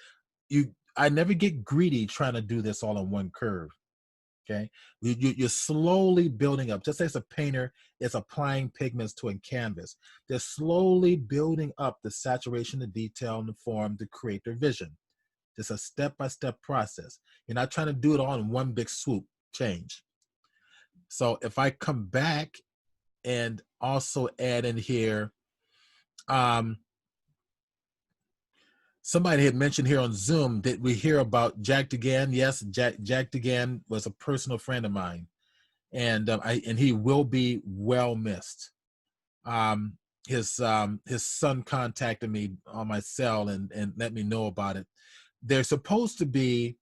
I never get greedy trying to do this all in one curve, okay? You're slowly building up, just as a painter is applying pigments to a canvas. They're slowly building up the saturation, the detail, and the form to create their vision. It's a step-by-step process. You're not trying to do it all in one big swoop change. So if I come back and also add in here, somebody had mentioned here on Zoom that we hear about Jack Degan. Yes, Jack Degan was a personal friend of mine, and he will be well missed. His son contacted me on my cell and let me know about it. They're supposed to be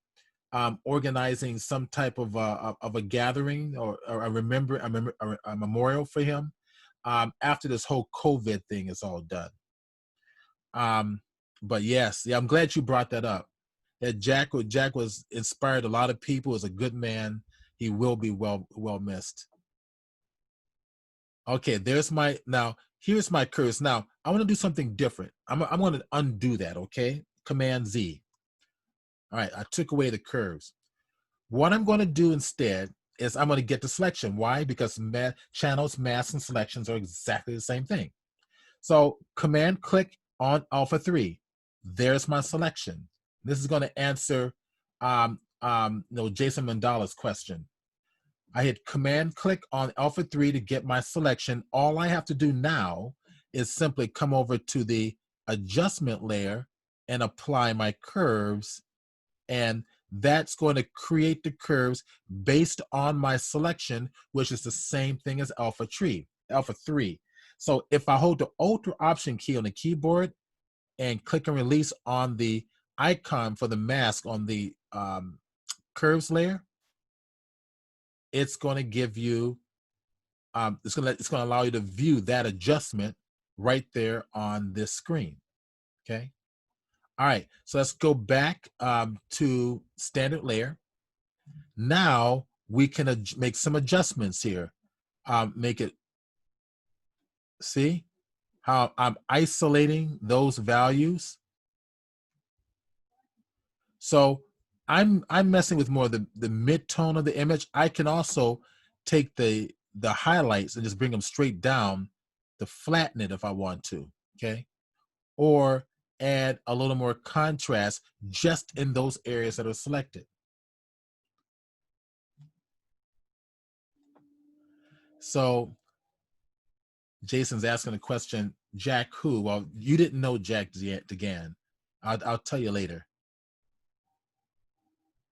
organizing some type of a gathering or a memorial for him after this whole COVID thing is all done. But yes, I'm glad you brought that up. That Jack was inspired a lot of people. Is a good man. He will be well missed. Okay, here's my curves. Now I want to do something different. I'm going to undo that. Okay, Command Z. All right, I took away the curves. What I'm going to do instead is I'm going to get the selection. Why? Because channels, masks, and selections are exactly the same thing. So Command click on alpha 3. There's my selection. This is going to answer Jason Mandala's question. I hit Command click on alpha 3 to get my selection. All I have to do now is simply come over to the adjustment layer and apply my curves, and that's going to create the curves based on my selection, which is the same thing as alpha 3. So if I hold the Alt or Option key on the keyboard and click and release on the icon for the mask on the curves layer, it's going to give you, it's going to allow you to view that adjustment right there on this screen. Okay. All right. So let's go back to standard layer. Now we can make some adjustments here. make it, see how I'm isolating those values. So I'm messing with more the mid-tone of the image. I can also take the highlights and just bring them straight down to flatten it if I want to, okay? Or add a little more contrast just in those areas that are selected. So Jason's asking a question, Jack who? Well, you didn't know Jack DeGan. I'll tell you later.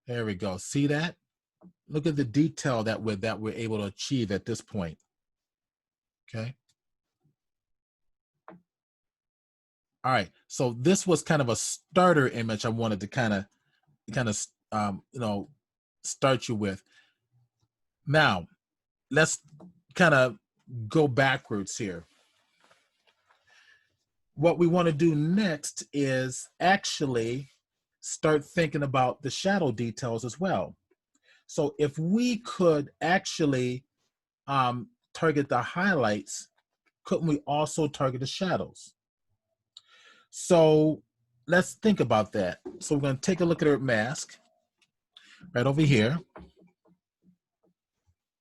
There we go. See that? Look at the detail that we're able to achieve at this point. Okay. All right. So this was kind of a starter image I wanted to kind of start you with. Now, let's kind of go backwards here. What we want to do next is actually start thinking about the shadow details as well. So if we could actually target the highlights, couldn't we also target the shadows? So let's think about that. So we're going to take a look at our mask right over here.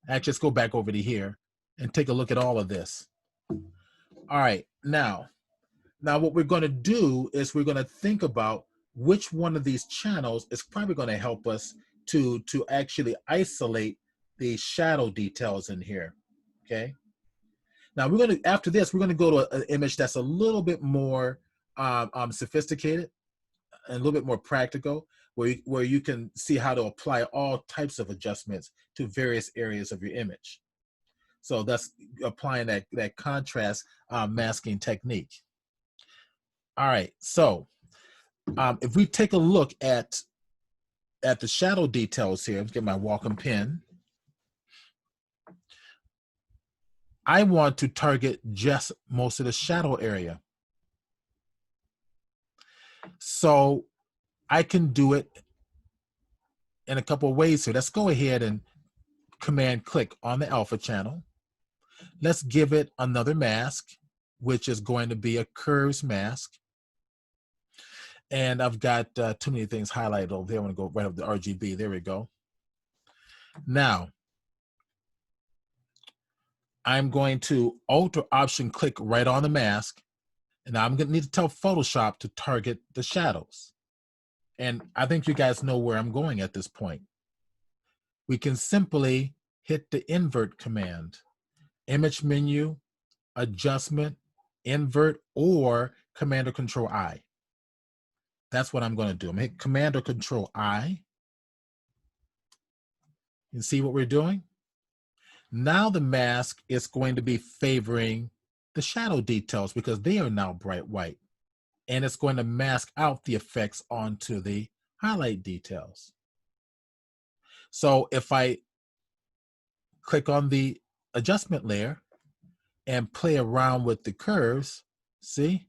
Actually, let's go back over to here and take a look at all of this. All right, now what we're going to do is we're going to think about which one of these channels is probably going to help us to actually isolate the shadow details in here. Okay. Now we're going to, after this, we're going to go to an image that's a little bit more sophisticated and a little bit more practical, where you can see how to apply all types of adjustments to various areas of your image. So that's applying that contrast masking technique. All right, so if we take a look at the shadow details here, let's get my Wacom pen. I want to target just most of the shadow area. So I can do it in a couple of ways here. Let's go ahead and command click on the alpha channel. Let's give it another mask, which is going to be a curves mask. And I've got too many things highlighted over there. I want to go right up to RGB. There we go. Now, I'm going to Alt or Option click right on the mask. And I'm going to need to tell Photoshop to target the shadows. And I think you guys know where I'm going at this point. We can simply hit the invert command. Image menu, adjustment, invert, or Command or Control I. That's what I'm going to do. I'm going to hit Command or Control I. You see what we're doing? Now the mask is going to be favoring the shadow details because they are now bright white. And it's going to mask out the effects onto the highlight details. So if I click on the adjustment layer and play around with the curves, see?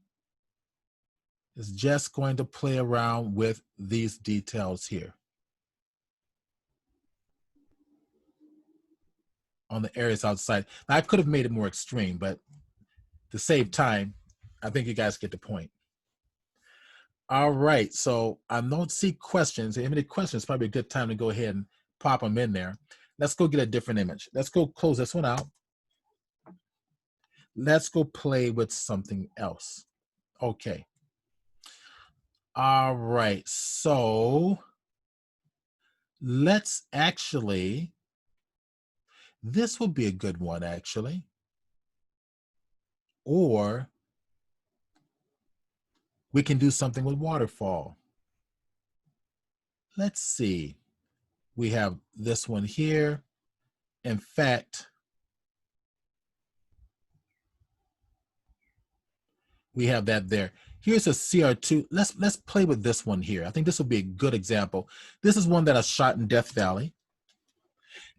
It's just going to play around with these details here on the areas outside. Now, I could have made it more extreme, but to save time, I think you guys get the point. All right, so I don't see questions. If you have any questions, probably a good time to go ahead and pop them in there. Let's go get a different image. Let's go close this one out. Let's go play with something else. Okay. All right, so let's actually, this would be a good one actually. Or we can do something with waterfall. Let's see. We have this one here. In fact, we have that there. Here's a CR2. Let's play with this one here. I think this will be a good example. This is one that I shot in Death Valley.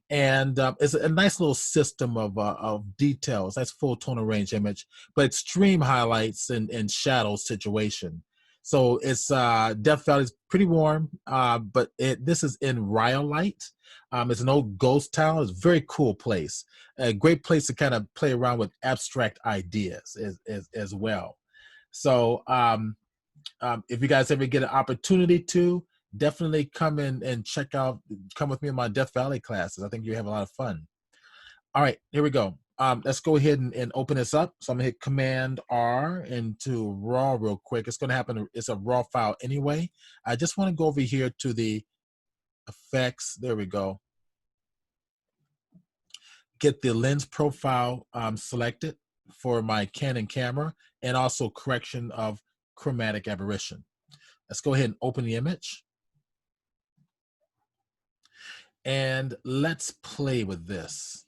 And it's a nice little system of details. That's full tonal range image, but extreme highlights and shadow situation. So it's Death Valley is pretty warm, but this is in Rhyolite. It's an old ghost town. It's a very cool place. A great place to kind of play around with abstract ideas as well. So if you guys ever get an opportunity to, definitely come in and come with me in my Death Valley classes. I think you have a lot of fun. All right, here we go. Let's go ahead and open this up. So I'm gonna hit Command R into RAW real quick. It's gonna happen. It's a RAW file anyway. I just want to go over here to the effects. There we go. Get the lens profile selected for my Canon camera, and also correction of chromatic aberration. Let's go ahead and open the image. And let's play with this.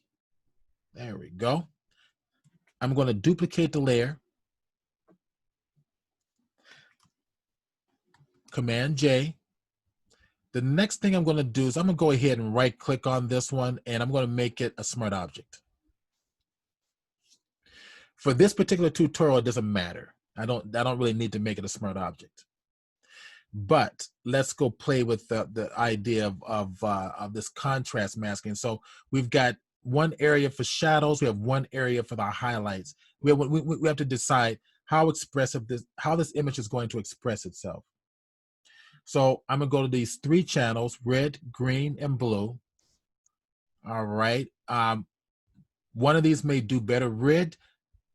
There we go. I'm going to duplicate the layer. Command J. The next thing I'm going to do is I'm going to go ahead and right click on this one, and I'm going to make it a smart object. For this particular tutorial, it doesn't matter. I don't really need to make it a smart object. But let's go play with the idea of this contrast masking. So we've got one area for shadows. We have one area for the highlights. We have to decide how this image is going to express itself. So I'm gonna go to these three channels: red, green, and blue. All right. One of these may do better. Red,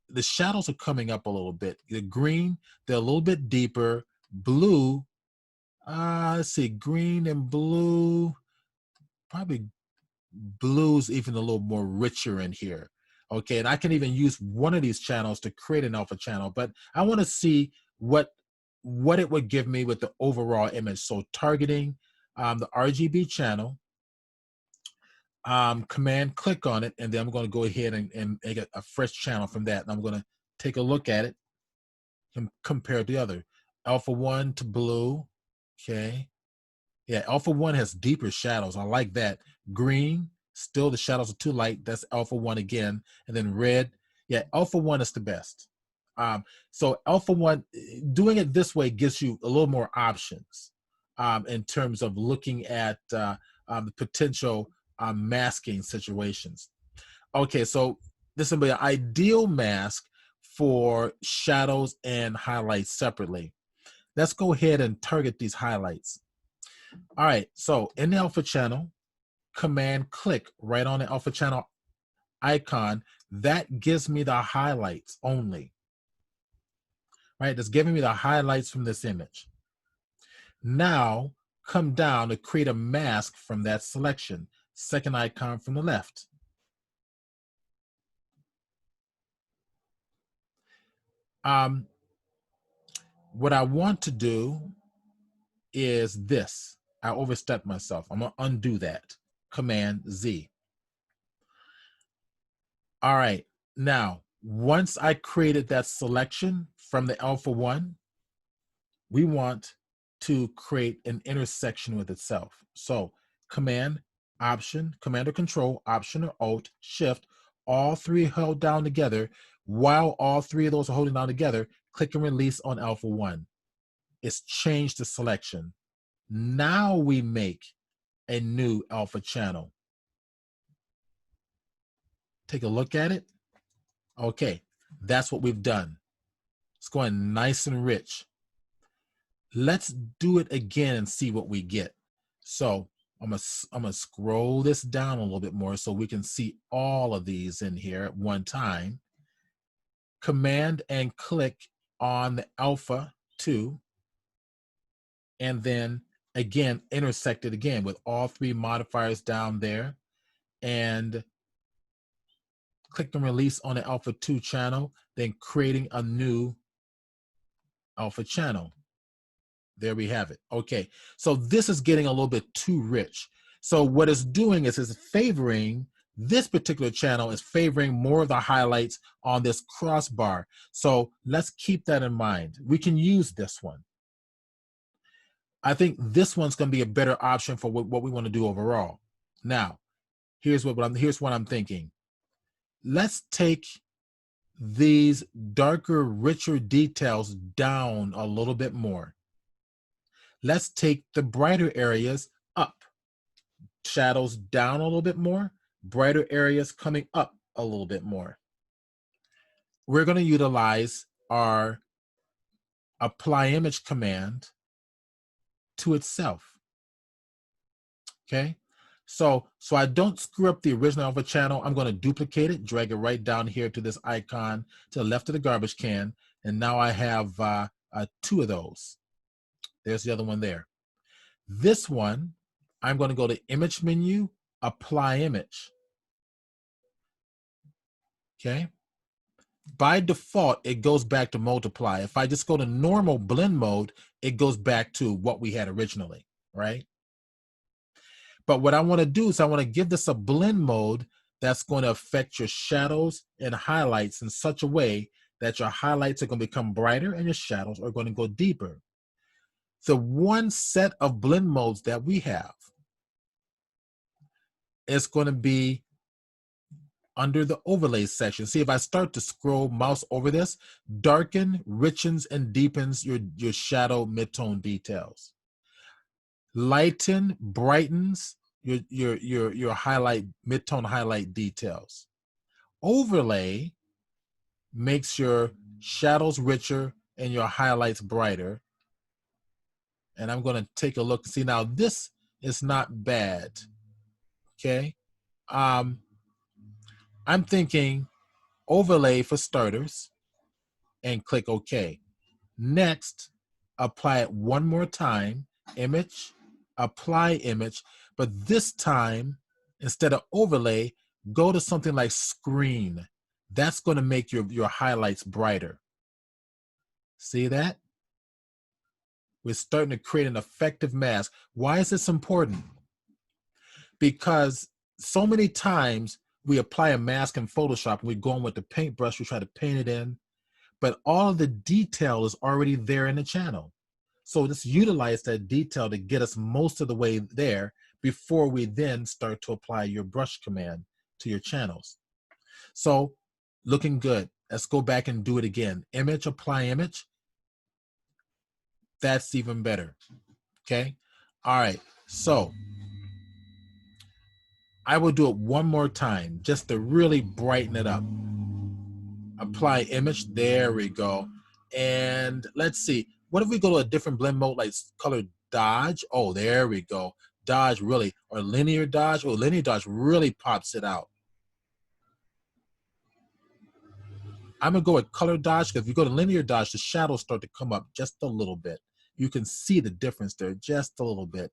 the shadows are coming up a little bit. The green, they're a little bit deeper. Blue, let's see, green and blue, probably blue's even a little more richer in here. Okay, and I can even use one of these channels to create an alpha channel, but I want to see what it would give me with the overall image. So targeting the RGB channel, command click on it, and then I'm going to go ahead and make a fresh channel from that. And I'm going to take a look at it and compare the other. Alpha 1 to blue. Okay. Yeah, Alpha 1 has deeper shadows. I like that. Green, still the shadows are too light. That's Alpha 1 again. And then red. Yeah, Alpha 1 is the best. So Alpha 1, doing it this way gives you a little more options in terms of looking at the potential masking situations. Okay, so this will be an ideal mask for shadows and highlights separately. Let's go ahead and target these highlights. All right, so in the alpha channel, command click right on the alpha channel icon. That gives me the highlights only. Right, that's giving me the highlights from this image. Now come down to create a mask from that selection. Second icon from the left. What I want to do is this. I overstepped myself. I'm gonna undo that. Command Z. All right, now, once I created that selection from the Alpha 1, we want to create an intersection with itself. So Command, Option, Command or Control, Option or Alt, Shift, all three held down together. While all three of those are holding down together, click and release on Alpha 1. It's changed the selection. Now we make a new alpha channel. Take a look at it. Okay, that's what we've done. It's going nice and rich. Let's do it again and see what we get. So I'm gonna scroll this down a little bit more so we can see all of these in here at one time. Command and click on the Alpha 2, and then again intersect it again with all three modifiers down there, and click and release on the Alpha 2 channel, then creating a new alpha channel. There we have it. Okay, so this is getting a little bit too rich. So what it's doing is it's favoring, this particular channel is favoring more of the highlights on this crossbar. So let's keep that in mind. We can use this one. I think this one's going to be a better option for what we want to do overall. Now, here's what I'm thinking. Let's take these darker, richer details down a little bit more. Let's take the brighter areas up. Shadows down a little bit more, brighter areas coming up a little bit more. We're going to utilize our apply image command to itself. Okay, so I don't screw up the original alpha channel. I'm going to duplicate it, drag it right down here to this icon to the left of the garbage can, and now I have 2 of those. There's the other one there. This one, I'm going to go to image menu, apply image. Okay, by default, it goes back to multiply. If I just go to normal blend mode, it goes back to what we had originally, right? But what I want to do is I want to give this a blend mode that's going to affect your shadows and highlights in such a way that your highlights are going to become brighter and your shadows are going to go deeper. The one set of blend modes that we have is going to be under the overlay section. See, if I start to scroll mouse over this, darken, richens, and deepens your shadow midtone details. Lighten, brightens your highlight, midtone highlight details. Overlay makes your shadows richer and your highlights brighter. And I'm going to take a look. See, now this is not bad. Okay. I'm thinking overlay for starters and click OK. Next, apply it one more time, image, apply image, but this time, instead of overlay, go to something like screen. That's going to make your highlights brighter. See that? We're starting to create an effective mask. Why is this important? Because so many times we apply a mask in Photoshop and we go in with the paintbrush, we try to paint it in, but all of the detail is already there in the channel. So just utilize that detail to get us most of the way there before we then start to apply your brush command to your channels. So looking good. Let's go back and do it again. Image, apply image. That's even better. Okay. All right. So I will do it one more time just to really brighten it up. Apply image. There we go. And let's see. What if we go to a different blend mode like color dodge? Oh, there we go. Dodge really, or linear dodge. Oh, linear dodge really pops it out. I'm going to go with color dodge because if you go to linear dodge, the shadows start to come up just a little bit. You can see the difference there just a little bit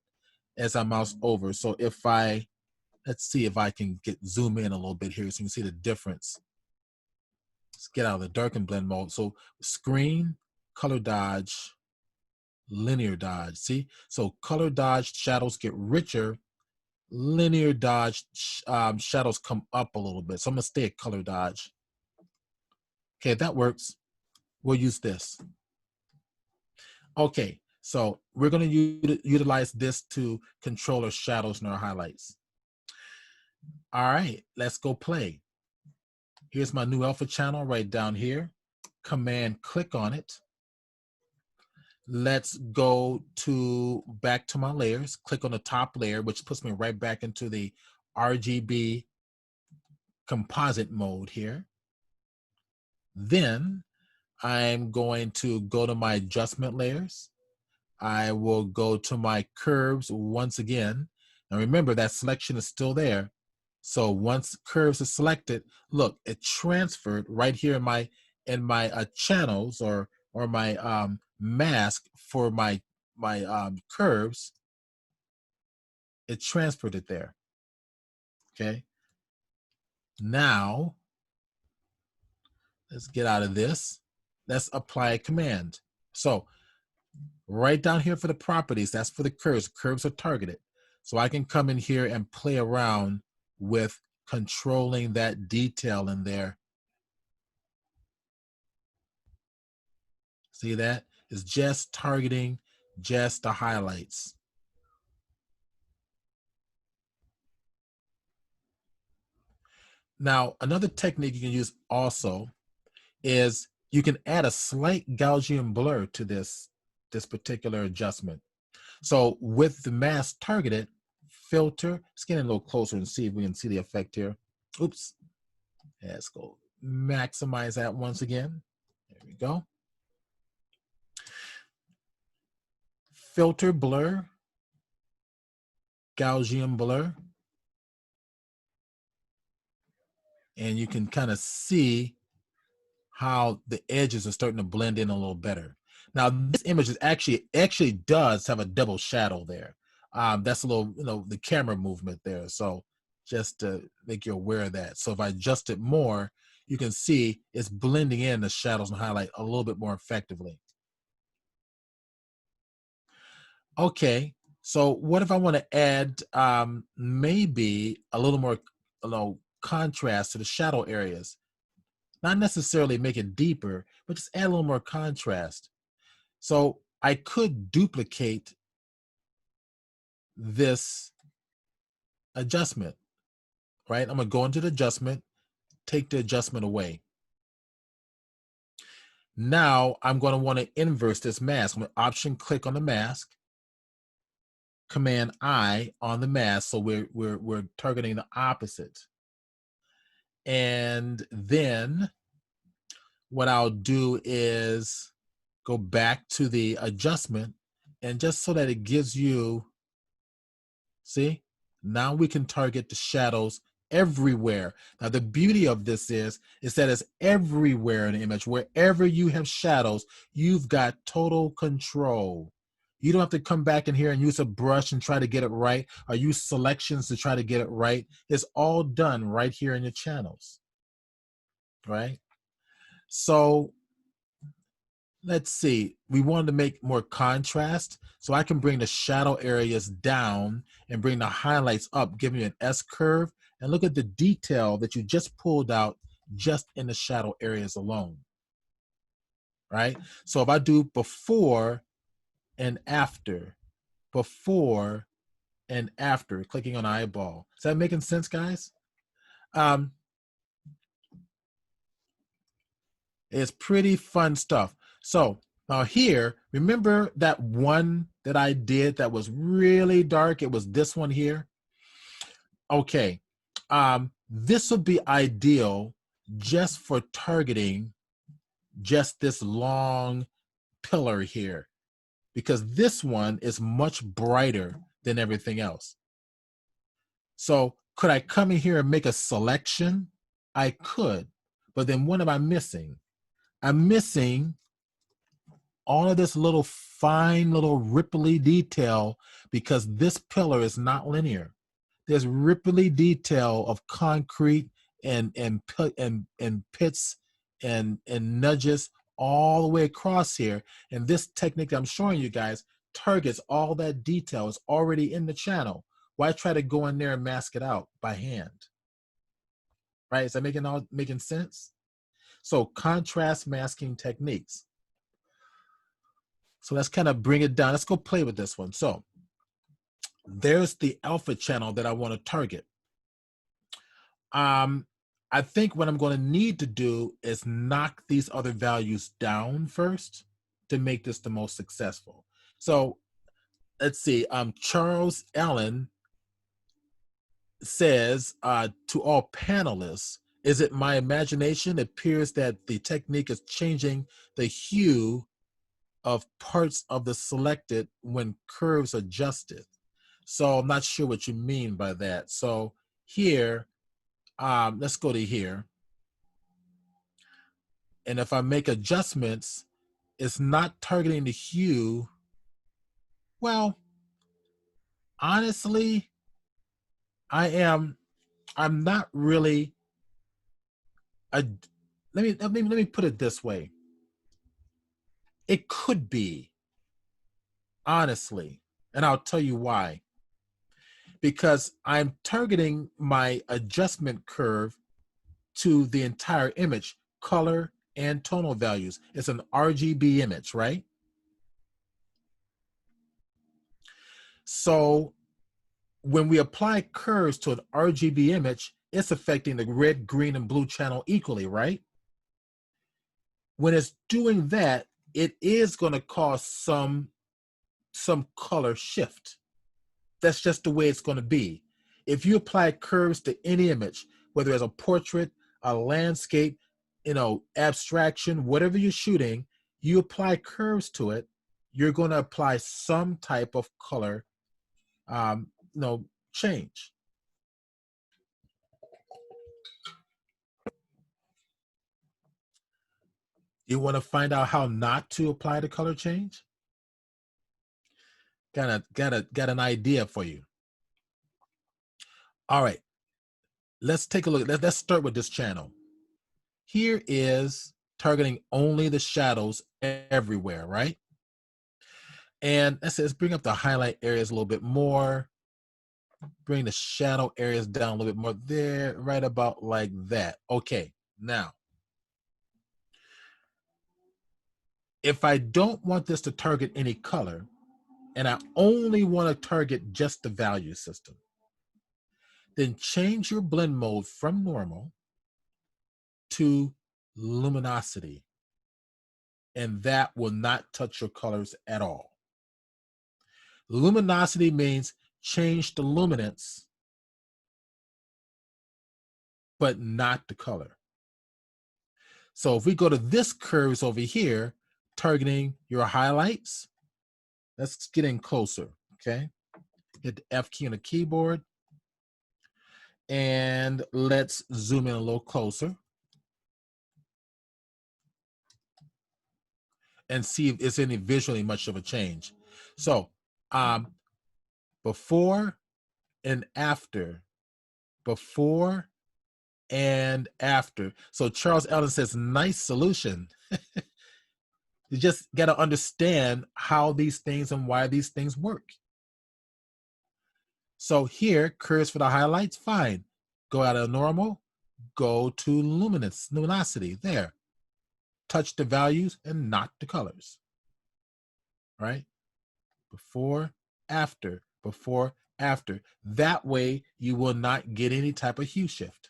as I mouse over. So if let's see if I can zoom in a little bit here so you can see the difference. Let's get out of the darken blend mode. So screen, color dodge, linear dodge. See? So color dodge shadows get richer. Linear dodge shadows come up a little bit. So I'm going to stay at color dodge. Okay, that works. We'll use this. Okay, so we're going to utilize this to control our shadows and our highlights. All right, let's go play. Here's my new alpha channel right down here. Command click on it. Let's go back to my layers. Click on the top layer, which puts me right back into the RGB composite mode here. Then I'm going to go to my adjustment layers. I will go to my curves once again. And remember that selection is still there. So once curves is selected, look, it transferred right here in my channels or my mask for my curves. It transferred it there. Okay. Now let's get out of this. Let's apply a command. So right down here for the properties, that's for the curves. Curves are targeted. So I can come in here and play around with controlling that detail in there. See that? It's just targeting just the highlights. Now, another technique you can use also is you can add a slight Gaussian blur to this particular adjustment. So with the mask targeted, filter, let's get in a little closer and see if we can see the effect here. Oops. Let's go maximize that once again. There we go. Filter blur, Gaussian blur. And you can kind of see how the edges are starting to blend in a little better. Now this image is actually does have a double shadow there. That's a little, the camera movement there. So just to make you aware of that. So if I adjust it more, you can see it's blending in the shadows and highlight a little bit more effectively. Okay, so what if I want to add maybe a little more contrast to the shadow areas? Not necessarily make it deeper, but just add a little more contrast. So I could duplicate this adjustment, right? I'm gonna go into the adjustment, take the adjustment away. Now I'm gonna want to inverse this mask. I'm gonna option click on the mask, Command I on the mask, so we're targeting the opposite. And then what I'll do is go back to the adjustment, and just so that it gives you, see, now we can target the shadows everywhere. Now the beauty of this is that it's everywhere in the image. Wherever you have shadows, you've got total control. You don't have to come back in here and use a brush and try to get it right, or use selections to try to get it right. It's all done right here in your channels, right? So let's see, we wanted to make more contrast, so I can bring the shadow areas down and bring the highlights up, giving you an S curve, and look at the detail that you just pulled out just in the shadow areas alone, right? So if I do before and after, before and after, clicking on eyeball. Is that making sense, guys? It's pretty fun stuff. So now here, remember that one that I did that was really dark? It was this one here. Okay, this would be ideal just for targeting just this long pillar here, because this one is much brighter than everything else. So could I come in here and make a selection? I could, but then what am I missing? I'm missing all of this little fine little ripply detail, because this pillar is not linear. There's ripply detail of concrete and pits and nudges all the way across here. And this technique I'm showing you guys targets all that detail. It's already in the channel. Why try to go in there and mask it out by hand? Right? Is that making sense? So contrast masking techniques. So let's kind of bring it down. Let's go play with this one. So there's the alpha channel that I want to target. I think what I'm going to need to do is knock these other values down first to make this the most successful. So let's see. Charles Allen says to all panelists, is it my imagination? It appears that the technique is changing the hue of parts of the selected when curves adjusted. So I'm not sure what you mean by that. So here, let's go to here. And if I make adjustments, it's not targeting the hue. Well, honestly, I'm not really, let me put it this way. It could be, honestly, and I'll tell you why. Because I'm targeting my adjustment curve to the entire image, color and tonal values. It's an RGB image, right? So when we apply curves to an RGB image, it's affecting the red, green, and blue channel equally, right? when it's doing that, it is going to cause some color shift. That's just the way it's going to be. If you apply curves to any image, whether it's a portrait, a landscape, abstraction, whatever you're shooting, you apply curves to it, you're going to apply some type of color, change. You want to find out how not to apply the color change? Got an idea for you. All right, let's take a look. Let's start with this channel. Here is targeting only the shadows everywhere, right? And let's bring up the highlight areas a little bit more. Bring the shadow areas down a little bit more there, right about like that. Okay, now, if I don't want this to target any color, and I only want to target just the value system, then change your blend mode from normal to luminosity, and that will not touch your colors at all. Luminosity means change the luminance, but not the color. So if we go to this curves over here, targeting your highlights, let's get in closer, okay? Hit the F key on the keyboard, and let's zoom in a little closer and see if it's any visually much of a change. So before and after, before and after. So Charles Ellen says, nice solution. You just got to understand how these things and why these things work. So here, curves for the highlights, fine. Go out of normal, go to luminosity, there. Touch the values and not the colors, right? Before, after, before, after. That way you will not get any type of hue shift,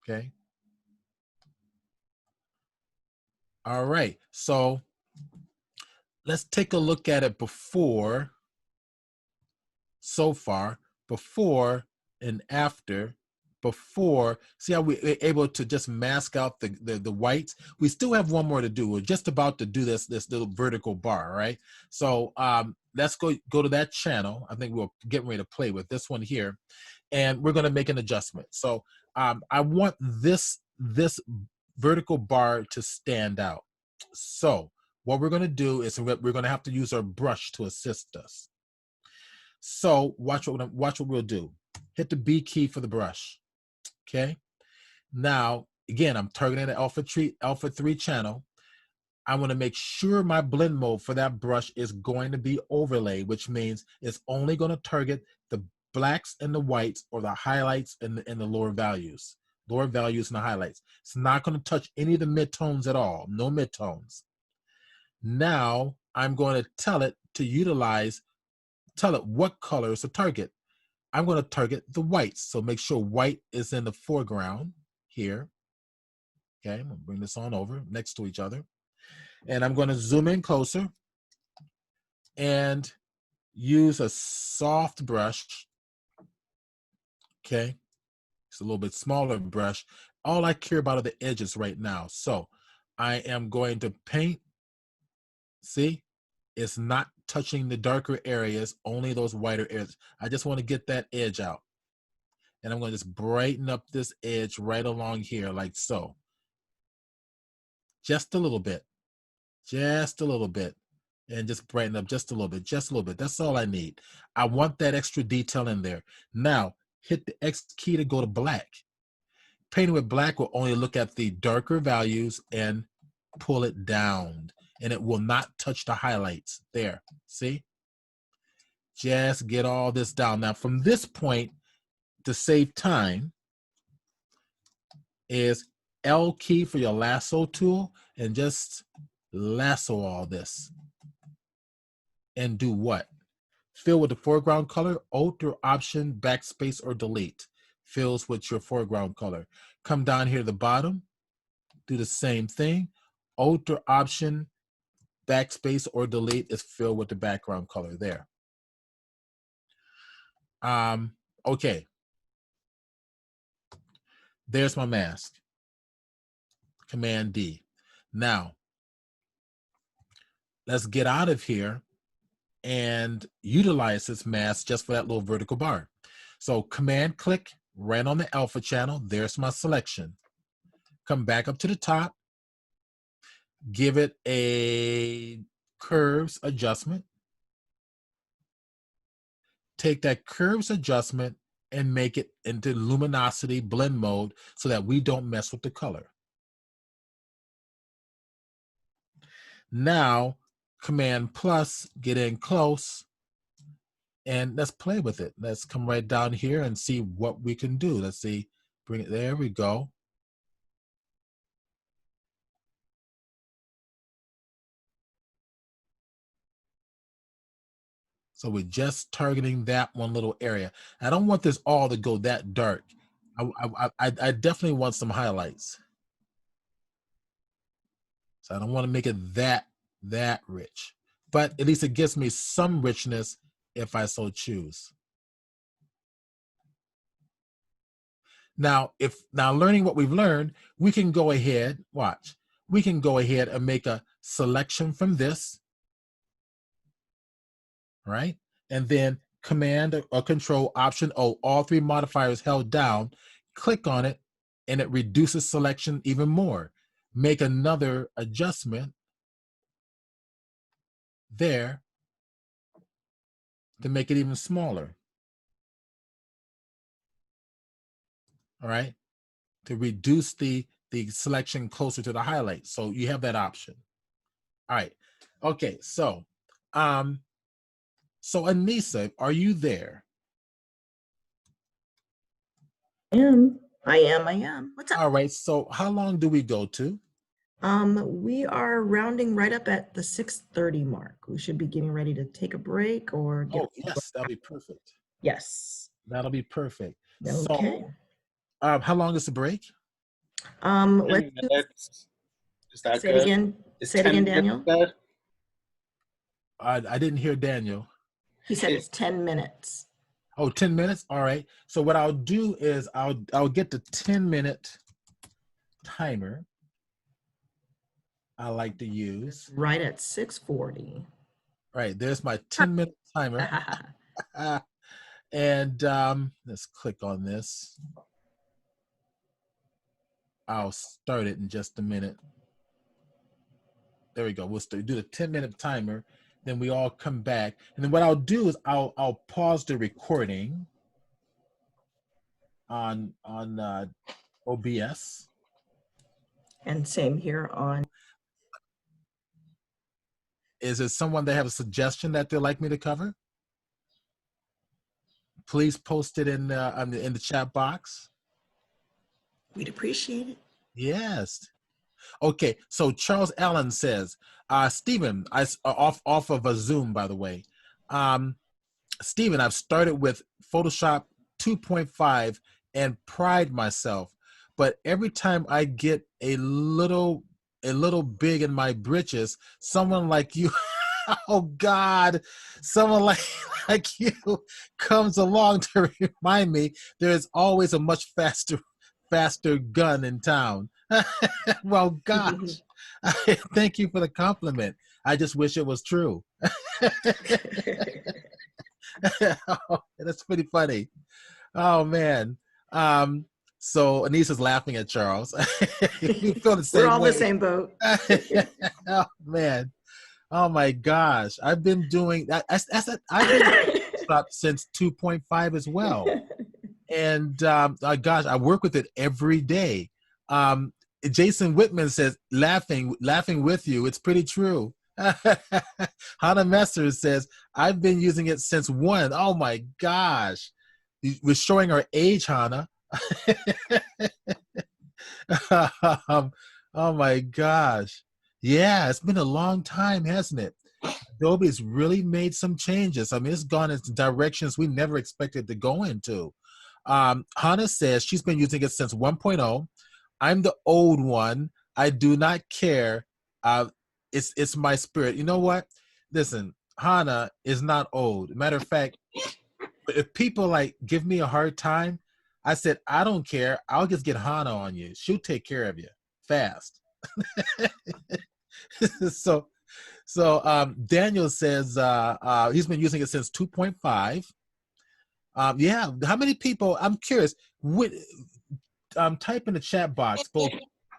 okay? All right, so let's take a look at it before, so far, before and after. Before, see how we're able to just mask out the whites. We still have one more to do. We're just about to do this little vertical bar, right? So let's go to that channel. I think we're getting ready to play with this one here, and we're going to make an adjustment. So I want this vertical bar to stand out. So what we're going to do is we're going to have to use our brush to assist us. So watch what we'll do. Hit the B key for the brush. Okay. Now, again, I'm targeting the alpha 3 channel. I want to make sure my blend mode for that brush is going to be overlay, which means it's only going to target the blacks and the whites, or the highlights and the lower values and the highlights. It's not going to touch any of the midtones at all. No midtones. Now I'm going to tell it what colors to target. I'm going to target the whites. So make sure white is in the foreground here. Okay, I'm going to bring this on over next to each other. And I'm going to zoom in closer and use a soft brush. Okay, it's a little bit smaller brush. All I care about are the edges right now. So I am going to paint. See, it's not touching the darker areas, only those whiter areas. I just want to get that edge out. And I'm going to just brighten up this edge right along here, like so. Just a little bit. Just a little bit. And just brighten up just a little bit. Just a little bit. That's all I need. I want that extra detail in there. Now, hit the X key to go to black. Painting with black will only look at the darker values and pull it down. And it will not touch the highlights. There, see? Just get all this down. Now, from this point, to save time, is L key for your lasso tool, and just lasso all this. And do what? Fill with the foreground color, Alt or Option, Backspace, or Delete. Fills with your foreground color. Come down here to the bottom, do the same thing. Alter option, backspace or delete is filled with the background color there. Okay. There's my mask. Command D. Now, let's get out of here and utilize this mask just for that little vertical bar. So Command click right on the alpha channel. There's my selection. Come back up to the top. Give it a curves adjustment. Take that curves adjustment and make it into luminosity blend mode so that we don't mess with the color. Now, Command plus, get in close, and let's play with it. Let's come right down here and see what we can do. Let's see, bring it, there we go. So we're just targeting that one little area. I don't want this all to go that dark. I definitely want some highlights. So I don't want to make it that rich, but at least it gives me some richness if I so choose. Now, learning what we've learned, we can go ahead, watch. We can go ahead and make a selection from this, right? And then Command or Control Option O, all three modifiers held down, click on it, and it reduces selection even more. Make another adjustment there to make it even smaller. All right, to reduce the selection closer to the highlight. So you have that option. All right. Okay, so so Anissa, are you there? I am. What's up? All right, so how long do we go to? We are rounding right up at the 6:30 mark. We should be getting ready to take a break or get. Oh, yes, that'll be perfect. Yes. That'll be perfect. Okay. So, how long is the break? Let's say it again. Say it again, Daniel. I didn't hear Daniel. He said it's 10 minutes. Oh, 10 minutes? All right. So what I'll do is I'll get the 10-minute timer I like to use. Right at 6:40. Right, there's my 10-minute timer. And let's click on this. I'll start it in just a minute. There we go. We'll do the 10-minute timer. Then we all come back. And then what I'll do is I'll pause the recording on OBS. And same here on. Is there someone that have a suggestion that they'd like me to cover? Please post it in the chat box. We'd appreciate it. Yes. Okay. So Charles Allen says, Stephen, off of a Zoom, by the way. Stephen, I've started with Photoshop 2.5 and pride myself, but every time I get a little big in my britches, someone like you, oh God, someone like you comes along to remind me there's always a much faster gun in town. Well, gosh, thank you for the compliment. I just wish it was true. Oh, that's pretty funny. Oh man. So Anissa's laughing at Charles. You feel the same We're all way. the same boat. Oh man. Oh my gosh. I've been doing that. I've been since 2.5 as well. And gosh, I work with it every day. Jason Whitman says, laughing with you. It's pretty true. Hannah Messer says, I've been using it since 1. Oh my gosh. We're showing our age, Hannah. Oh my gosh. Yeah, it's been a long time, hasn't it? Adobe's really made some changes. I mean, it's gone into directions we never expected to go into. Hannah says she's been using it since 1.0. I'm the old one. I do not care. It's my spirit. You know what? Listen, Hannah is not old. Matter of fact, if people like give me a hard time, I said I don't care. I'll just get Hannah on you. She'll take care of you fast. so Daniel says he's been using it since 2.5. Yeah, how many people? I'm curious. Type in the chat box,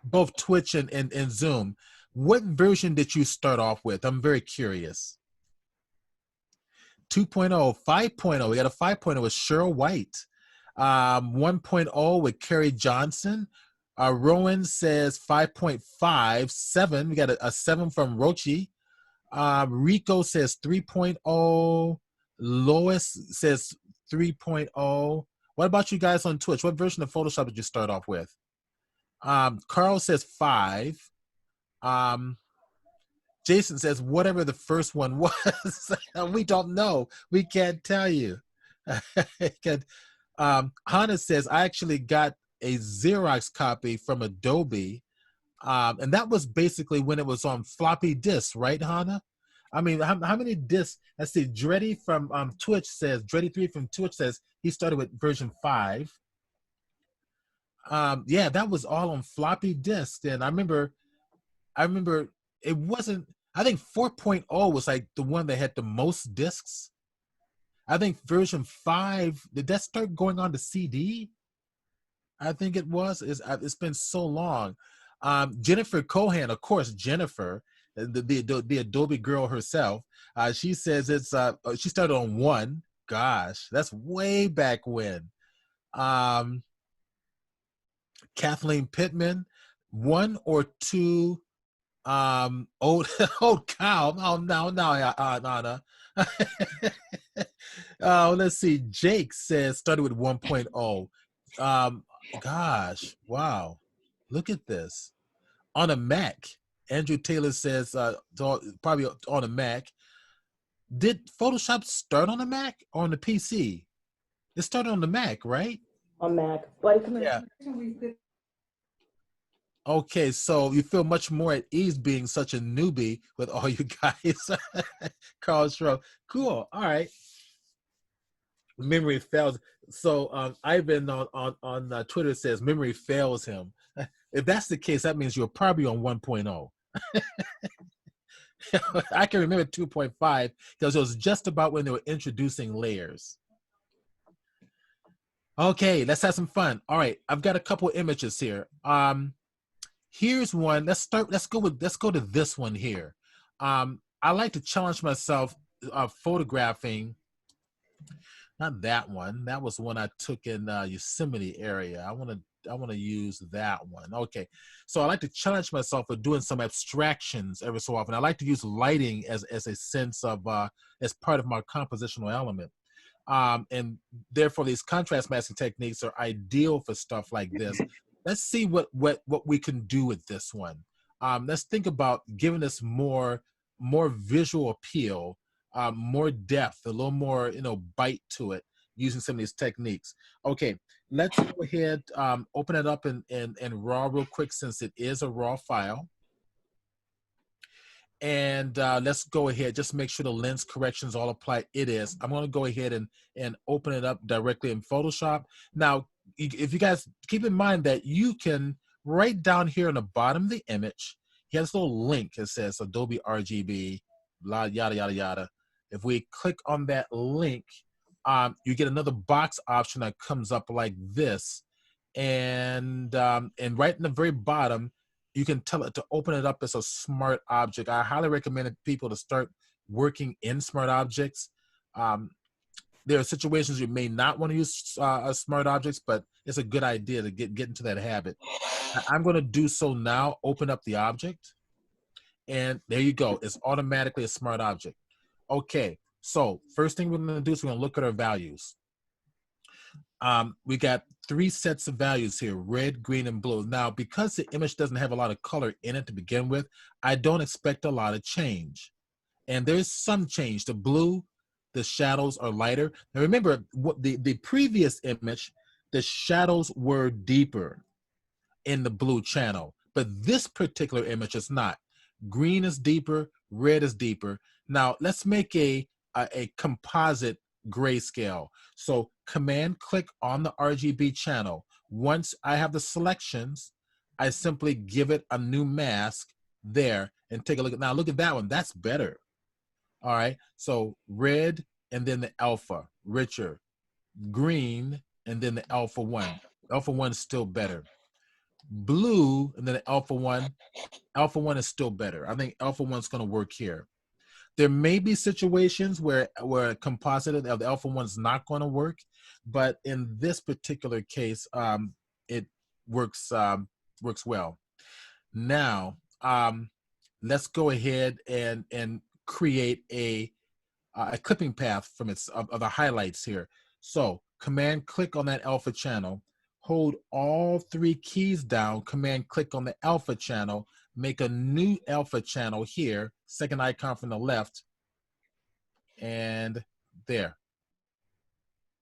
both Twitch and Zoom. What version did you start off with? I'm very curious. 2.0, 5.0. We got a 5.0 with Cheryl White. 1.0 with Carrie Johnson. Rowan says 5.5, 7. We got a 7 from Rochi. Rico says 3.0. Lois says 3.0. What about you guys on Twitch? What version of Photoshop did you start off with? Carl says 5. Jason says whatever the first one was. We don't know. We can't tell you. Hannah says I actually got a Xerox copy from Adobe. And that was basically when it was on floppy disks, right, Hannah? I mean, how many discs? Let's see. Dreddy from Twitch says, Dreddy3 from Twitch says he started with version 5. Yeah, that was all on floppy disks. And I remember it wasn't, I think 4.0 was like the one that had the most discs. I think version 5, did that start going on to CD? I think it was. It's been so long. Jennifer Cohan, of course, Jennifer, the Adobe girl herself. She says she started on 1. Gosh, that's way back when. Kathleen Pittman, 1 or 2. Old cow. Oh no, Anna. Let's see. Jake says started with 1.0. Gosh, wow. Look at this. On a Mac. Andrew Taylor says probably on a Mac. Did Photoshop start on a Mac or on the PC? It started on the Mac, right? On Mac. Yeah. Okay, so you feel much more at ease being such a newbie with all you guys. Carl Schroe. Cool. All right. Memory fails. So Ivan on Twitter says memory fails him. If that's the case, that means you're probably on 1.0. I can remember 2.5 because it was just about when they were introducing layers. Okay, let's have some fun. All right, I've got a couple images here. Here's one. Let's go to this one here. I like to challenge myself photographing. Not that one. That was one I took in Yosemite area. I want to use that one. Okay, so I like to challenge myself with doing some abstractions every so often. I like to use lighting as a sense of as part of my compositional element. And therefore, these contrast masking techniques are ideal for stuff like this. Let's see what we can do with this one. Let's think about giving us more visual appeal, more depth, a little more bite to it using some of these techniques. Okay, let's go ahead, open it up in RAW real quick since it is a RAW file. And let's go ahead, just make sure the lens corrections all apply. It is. I'm going to go ahead and open it up directly in Photoshop. Now, if you guys keep in mind that you can, right down here on the bottom of the image, he has a little link that says Adobe RGB, blah, yada, yada, yada. If we click on that link, you get another box option that comes up like this. And right in the very bottom, you can tell it to open it up as a smart object. I highly recommend people to start working in smart objects. There are situations you may not want to use smart objects, but it's a good idea to get into that habit. I'm going to do so now. Open up the object. And there you go. It's automatically a smart object. Okay, so first thing we're going to do is we're going to look at our values. We got 3 sets of values here, red, green, and blue. Now, because the image doesn't have a lot of color in it to begin with, I don't expect a lot of change. And there's some change. The blue, the shadows are lighter. Now remember, what the previous image, the shadows were deeper in the blue channel. but this particular image is not. Green is deeper, red is deeper. Now let's make a composite grayscale. So command click on the RGB channel. Once I have the selections, I simply give it a new mask there and take a look at, now look at that one, that's better. All right, so red and then the alpha, richer, green and then the alpha 1. Alpha 1 is still better. Blue and then the alpha 1. Alpha 1 is still better. I think alpha 1 is going to work here. There may be situations where a composite of the alpha 1 is not going to work, but in this particular case, it works well. Now, let's go ahead and create a clipping path from of the highlights here. So command click on that alpha channel, hold all 3 keys down, command click on the alpha channel, make a new alpha channel here, second icon from the left, and there.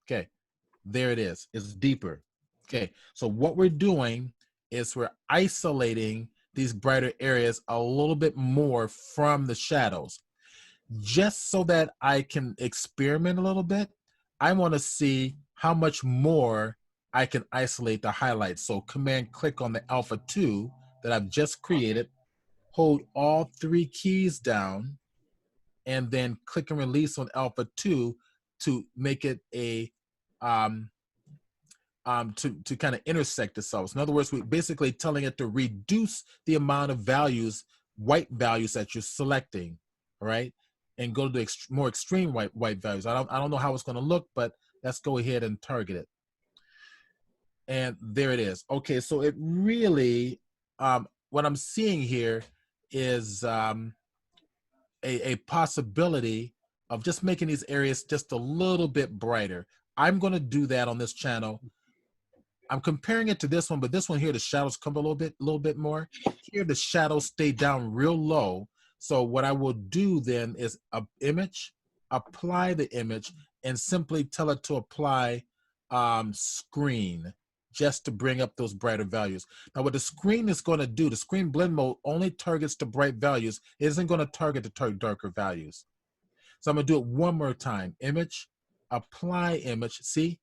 Okay, there it is. It's deeper. Okay, so what we're doing is we're isolating these brighter areas a little bit more from the shadows. Just so that I can experiment a little bit, I want to see how much more I can isolate the highlights. So command click on the alpha 2 that I've just created, hold all 3 keys down, and then click and release on alpha 2 to make it a to kind of intersect the cells. In other words, we're basically telling it to reduce the amount of values, white values that you're selecting, all right, and go to the more extreme white values. I don't know how it's going to look, but let's go ahead and target it. And there it is. Okay, so it really, what I'm seeing here is a possibility of just making these areas just a little bit brighter. I'm going to do that on this channel. I'm comparing it to this one, but this one here, the shadows come a little bit more. Here, the shadows stay down real low. So what I will do then is apply the image, and simply tell it to apply screen, just to bring up those brighter values. Now, what the screen is going to do, the screen blend mode only targets the bright values. It isn't going to target the darker values. So I'm going to do it one more time. Image, apply image. See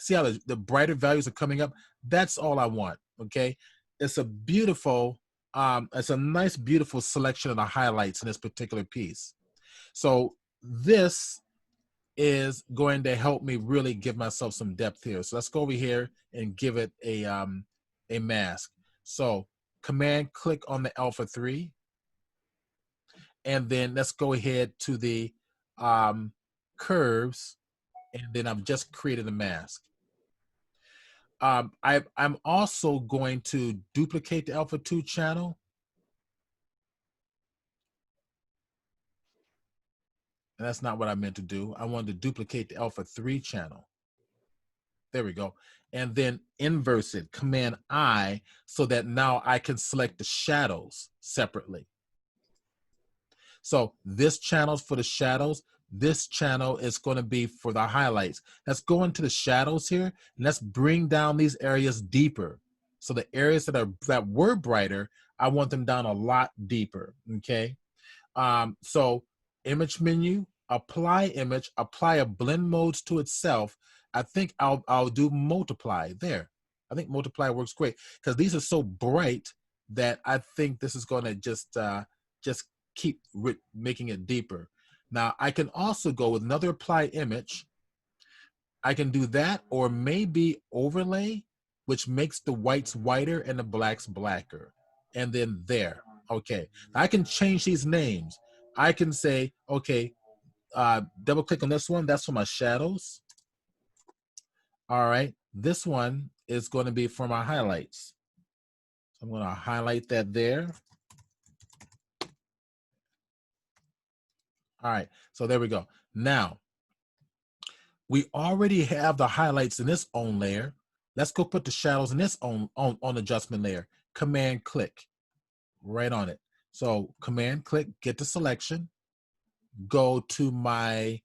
how the brighter values are coming up? That's all I want, okay? It's a beautiful, it's a nice, beautiful selection of the highlights in this particular piece. So this is going to help me really give myself some depth here. So let's go over here and give it a mask. So command click on the alpha 3, and then let's go ahead to the curves, and then I've just created a mask. I'm also going to duplicate the alpha 2 channel. And that's not what I meant to do. I wanted to duplicate the alpha 3 channel. There we go. And then inverse it, command I, so that now I can select the shadows separately. So this channel's for the shadows. This channel is going to be for the highlights. Let's go into the shadows here, and let's bring down these areas deeper. So the areas that were brighter, I want them down a lot deeper, okay? So image menu, apply image, apply a blend modes to itself. I think I'll do multiply there. I think multiply works great because these are so bright that I think this is going to just keep making it deeper. Now I can also go with another apply image. I can do that, or maybe overlay, which makes the whites whiter and the blacks blacker. And then there, okay. I can change these names. I can say, okay, double click on this one. That's for my shadows. All right, this one is going to be for my highlights. So I'm going to highlight that there. All right, so there we go. Now, we already have the highlights in this own layer. Let's go put the shadows in this on adjustment layer. Command click right on it. So command click, get the selection, go to my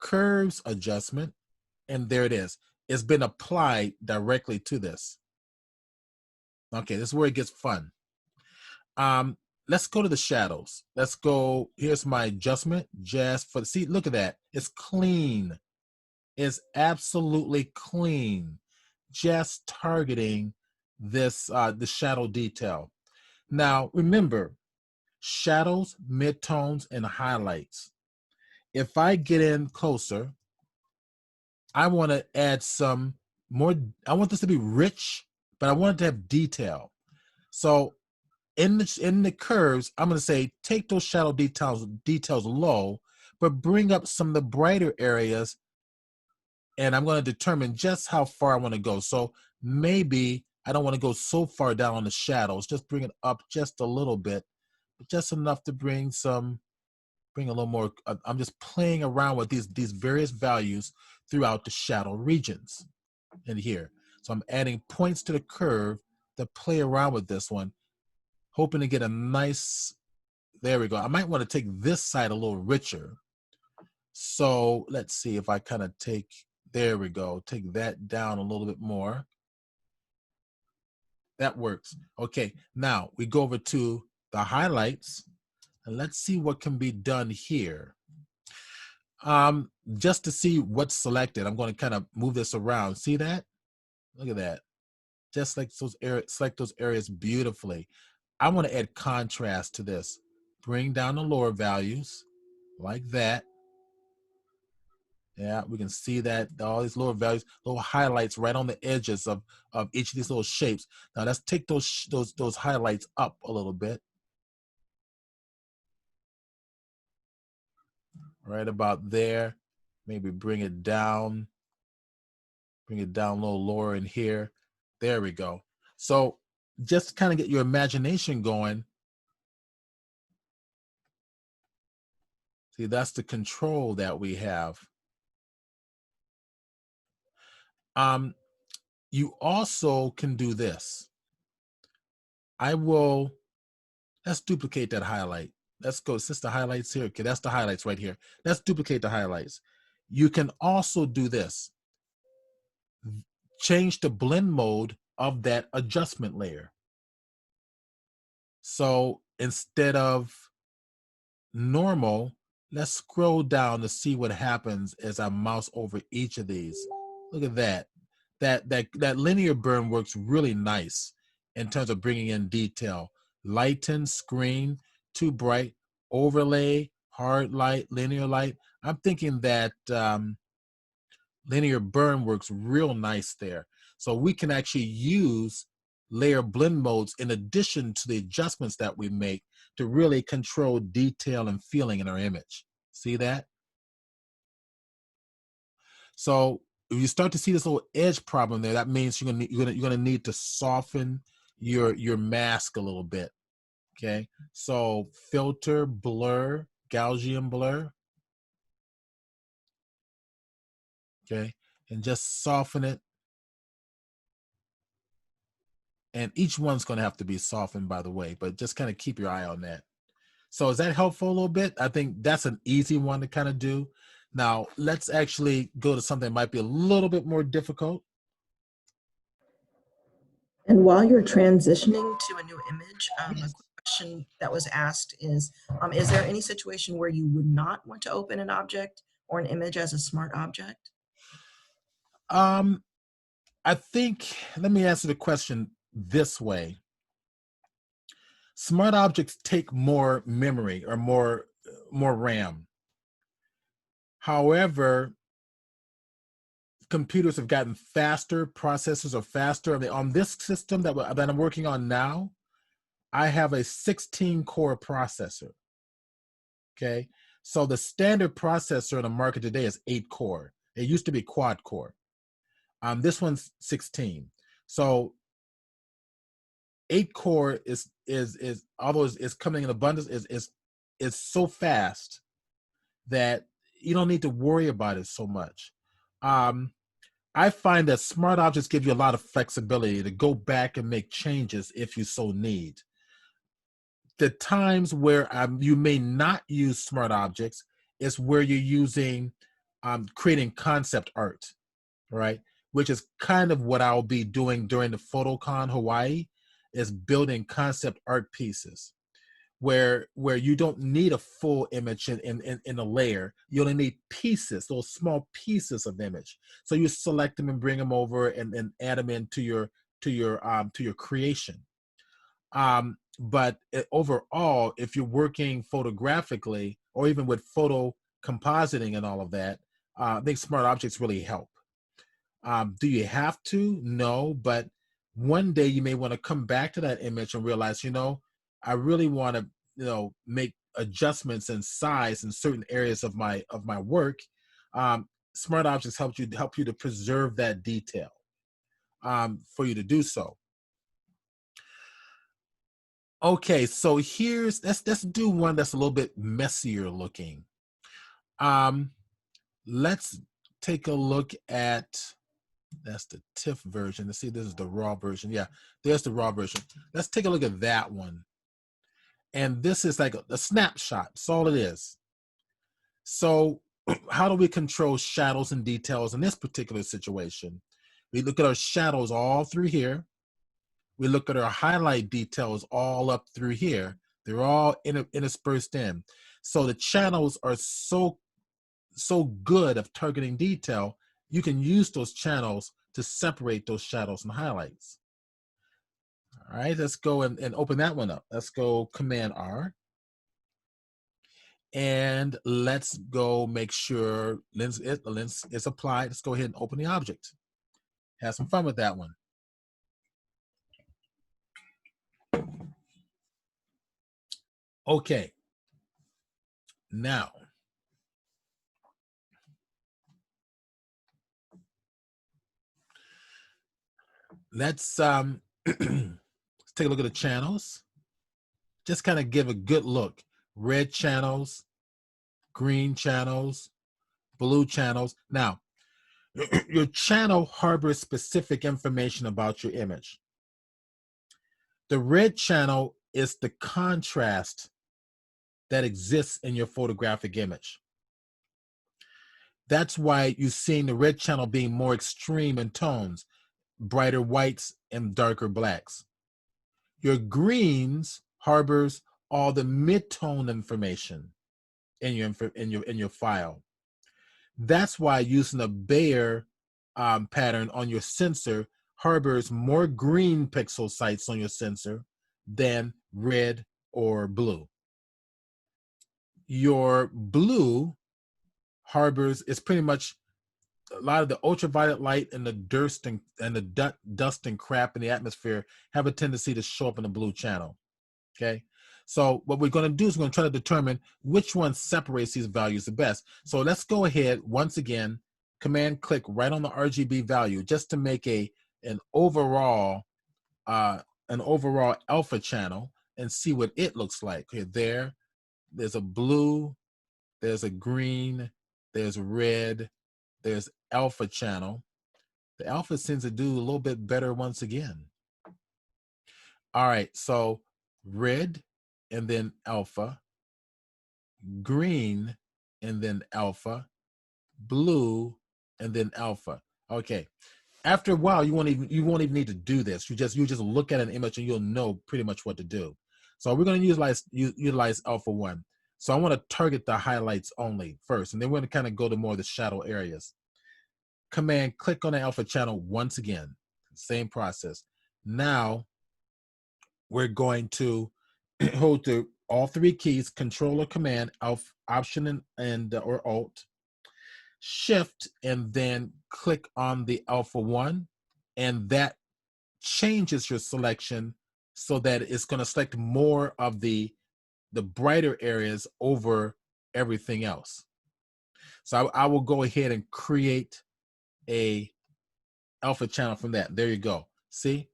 curves adjustment, and there it is. It's been applied directly to this. Okay, this is where it gets fun. Let's go to the shadows. Let's go. Here's my adjustment. Just for the see. Look at that. It's clean. It's absolutely clean. Just targeting this the shadow detail. Now remember, shadows, midtones, and highlights. If I get in closer, I want to add some more. I want this to be rich, but I want it to have detail. So in the curves, I'm going to say take those shadow details low, but bring up some of the brighter areas, and I'm going to determine just how far I want to go. So maybe I don't want to go so far down on the shadows. Just bring it up just a little bit, but just enough to bring a little more. I'm just playing around with these various values throughout the shadow regions in here. So I'm adding points to the curve to play around with this one, hoping to get a nice, there we go. I might want to take this side a little richer. So let's see if I kind of take, there we go, take that down a little bit more. That works. Okay, now we go over to the highlights, and let's see what can be done here. Just to see what's selected, I'm going to kind of move this around. See that? Look at that. Just like those areas, select those areas beautifully. I want to add contrast to this. Bring down the lower values like that. Yeah, we can see that all these lower values, little highlights right on the edges of each of these little shapes. Now let's take those highlights up a little bit. Right about there. Maybe bring it down. Bring it down a little lower in here. There we go. So just to kind of get your imagination going. See, that's the control that we have. You also can do this. Let's duplicate that highlight. Let's go, since the highlights here, okay, that's the highlights right here. Let's duplicate the highlights. You can also do this. Change the blend mode of that adjustment layer. So instead of normal, let's scroll down to see what happens as I mouse over each of these. Look at that. That linear burn works really nice in terms of bringing in detail. Lighten, screen, too bright, overlay, hard light, linear light. I'm thinking that linear burn works real nice there. So we can actually use layer blend modes in addition to the adjustments that we make to really control detail and feeling in our image. See that? So if you start to see this little edge problem there, that means you're gonna need to soften your mask a little bit. Okay, so filter, blur, Gaussian blur. Okay, and just soften it. And each one's gonna have to be softened, by the way, but just kind of keep your eye on that. So is that helpful a little bit? I think that's an easy one to kind of do. Now let's actually go to something that might be a little bit more difficult. And while you're transitioning to a new image, a question that was asked is there any situation where you would not want to open an object or an image as a smart object? Um, I think, let me answer the question this way. Smart objects take more memory or more RAM. However, computers have gotten faster, processors are faster. I mean, on this system that I'm working on now, I have a 16 core processor. Okay, so the standard processor in the market today is 8 core. It used to be quad core. This one's 16. So 8 core is although it's coming in abundance, is so fast that you don't need to worry about it so much. I find that smart objects give you a lot of flexibility to go back and make changes if you so need. The times where you may not use smart objects is where you're using creating concept art, right? Which is kind of what I'll be doing during the PhotoCon Hawaii. is building concept art pieces where you don't need a full image in a layer. You only need pieces, those small pieces of image. So you select them and bring them over and add them into your creation. But overall, if you're working photographically or even with photo compositing and all of that, I think smart objects really help. Do you have to? No, but one day you may want to come back to that image and realize, I really want to, make adjustments in size in certain areas of my work. Smart objects help you to preserve that detail for you to do so. Okay, so let's do one that's a little bit messier looking. Let's take a look at, that's the TIFF version. Let's see, this is the raw version. Yeah, there's the raw version. Let's take a look at that one. And this is like a snapshot. That's all it is. So how do we control shadows and details in this particular situation? We look at our shadows all through here. We look at our highlight details all up through here. They're all interspersed in. So the channels are so good of targeting detail, you can use those channels to separate those shadows and highlights. All right, let's go and open that one up. Let's go Command R. And let's go make sure the lens is applied. Let's go ahead and open the object. Have some fun with that one. Okay. Now, let's let's take a look at the channels. Just kind of give a good look. Red channels, green channels, blue channels. Now, your channel harbors specific information about your image. The red channel is the contrast that exists in your photographic image. That's why you're seeing the red channel being more extreme in tones, brighter whites and darker blacks. Your greens harbors all the mid-tone information in your file. That's why using a Bayer pattern on your sensor harbors more green pixel sites on your sensor than red or blue. Your blue harbors is pretty much a lot of the ultraviolet light and the dust and crap in the atmosphere have a tendency to show up in the blue channel. Okay, so what we're going to do is we're going to try to determine which one separates these values the best. So let's go ahead once again, Command click right on the RGB value just to make an overall alpha channel and see what it looks like. Okay, there's a blue, there's a green, there's red, there's alpha channel. The alpha seems to do a little bit better once again. All right, so red and then alpha, green and then alpha, blue and then alpha. Okay. After a while, you won't even need to do this. You just look at an image and you'll know pretty much what to do. So we're going to utilize alpha 1. So I want to target the highlights only first, and then we're going to kind of go to more of the shadow areas. Command click on the alpha channel once again. Same process. Now we're going to hold the all three keys, Control or Command, Option or Alt, Shift, and then click on the alpha 1, and that changes your selection so that it's going to select more of the brighter areas over everything else. So I will go ahead and create a alpha channel from that. There you go. See?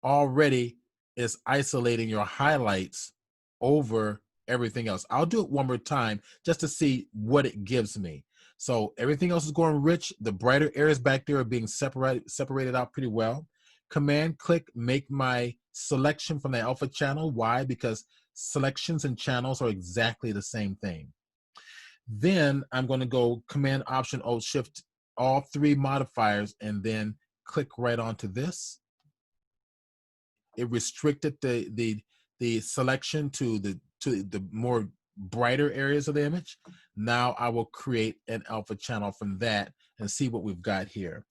Already is isolating your highlights over everything else. I'll do it one more time just to see what it gives me. So everything else is going rich. The brighter areas back there are being separated out pretty well. Command click, make my selection from the alpha channel. Why? Because selections and channels are exactly the same thing. Then I'm going to go Command Option Alt Shift all three modifiers and then click right onto this. it restricted the selection to the more brighter areas of the image. Now I will create an alpha channel from that and see what we've got here.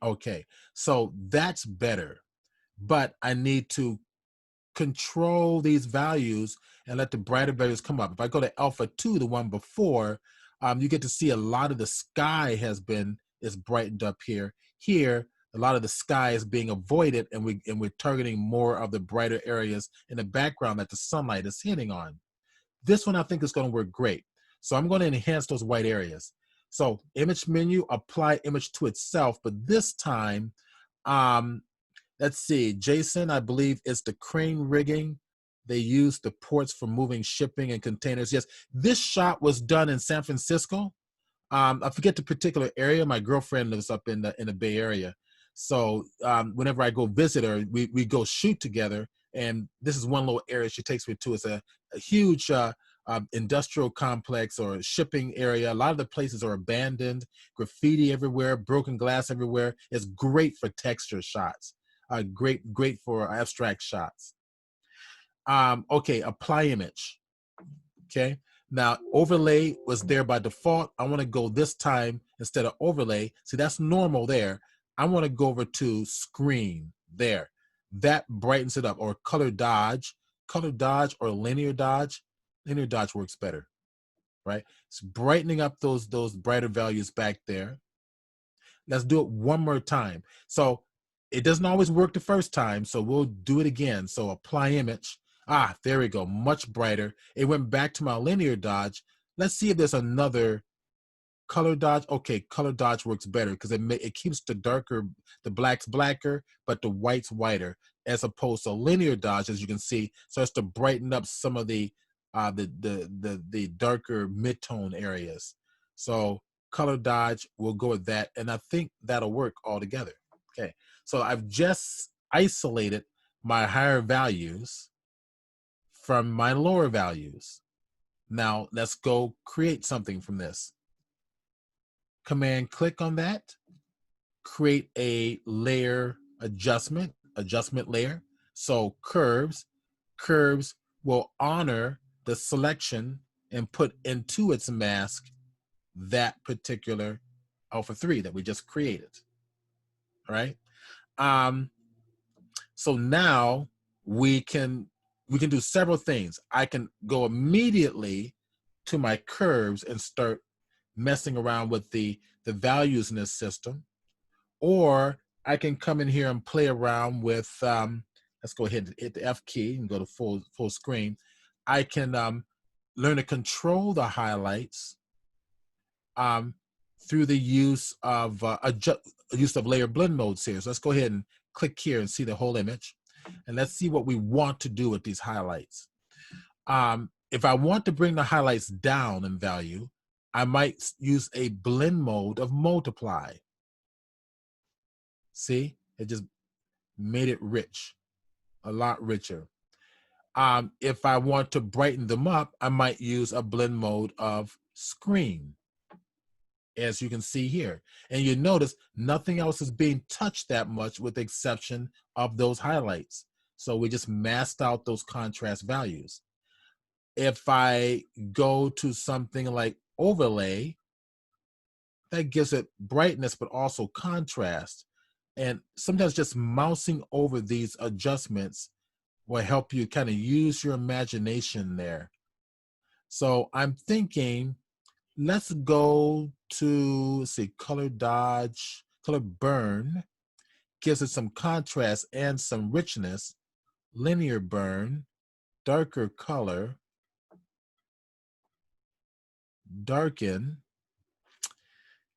Okay, so that's better, but I need to control these values and let the brighter values come up. If I go to alpha 2, the one before, you get to see a lot of the sky is brightened up here. Here, a lot of the sky is being avoided, and we're targeting more of the brighter areas in the background that the sunlight is hitting on. This one I think is going to work great. So I'm going to enhance those white areas. So image menu, apply image to itself, but this time, let's see, Jason, I believe it's the crane rigging. They use the ports for moving shipping and containers. Yes, this shot was done in San Francisco. I forget the particular area. My girlfriend lives up in the Bay Area. So whenever I go visit her, we go shoot together. And this is one little area she takes me to. It's a huge industrial complex or shipping area. A lot of the places are abandoned, graffiti everywhere, broken glass everywhere. It's great for texture shots. Great for abstract shots. Okay, apply image. Okay, now overlay was there by default. I want to go this time instead of overlay. See, that's normal there. I want to go over to screen there. That brightens it up. Or color dodge or linear dodge. Linear dodge works better, right? It's brightening up those brighter values back there. Let's do it one more time. So it doesn't always work the first time, so we'll do it again. So apply image. There we go, much brighter. It went back to my linear dodge. Let's see if there's another color dodge. Okay, color dodge works better because it keeps the blacks blacker, but the whites whiter, as opposed to linear dodge, as you can see, starts to brighten up some of the darker mid-tone areas. So color dodge, we'll go with that, and I think that'll work all together. Okay, so I've just isolated my higher values from my lower values. Now let's go create something from this. Command click on that, create a layer adjustment layer. So curves will honor the selection and put into its mask that particular alpha 3 that we just created. All right. So now we can do several things. I can go immediately to my curves and start messing around with the values in this system, or I can come in here and play around with, let's go ahead and hit the F key and go to full screen. I can learn to control the highlights through the use of layer blend modes here. So let's go ahead and click here and see the whole image. And let's see what we want to do with these highlights. If I want to bring the highlights down in value, I might use a blend mode of multiply. See, it just made it rich, a lot richer. If I want to brighten them up, I might use a blend mode of screen, as you can see here. And you notice nothing else is being touched that much with the exception of those highlights. So we just masked out those contrast values. If I go to something like overlay, that gives it brightness, but also contrast. And sometimes just mousing over these adjustments will help you kind of use your imagination there. So I'm thinking, let's go to, let's see, color dodge, color burn, gives it some contrast and some richness. Linear burn, darker color, darken.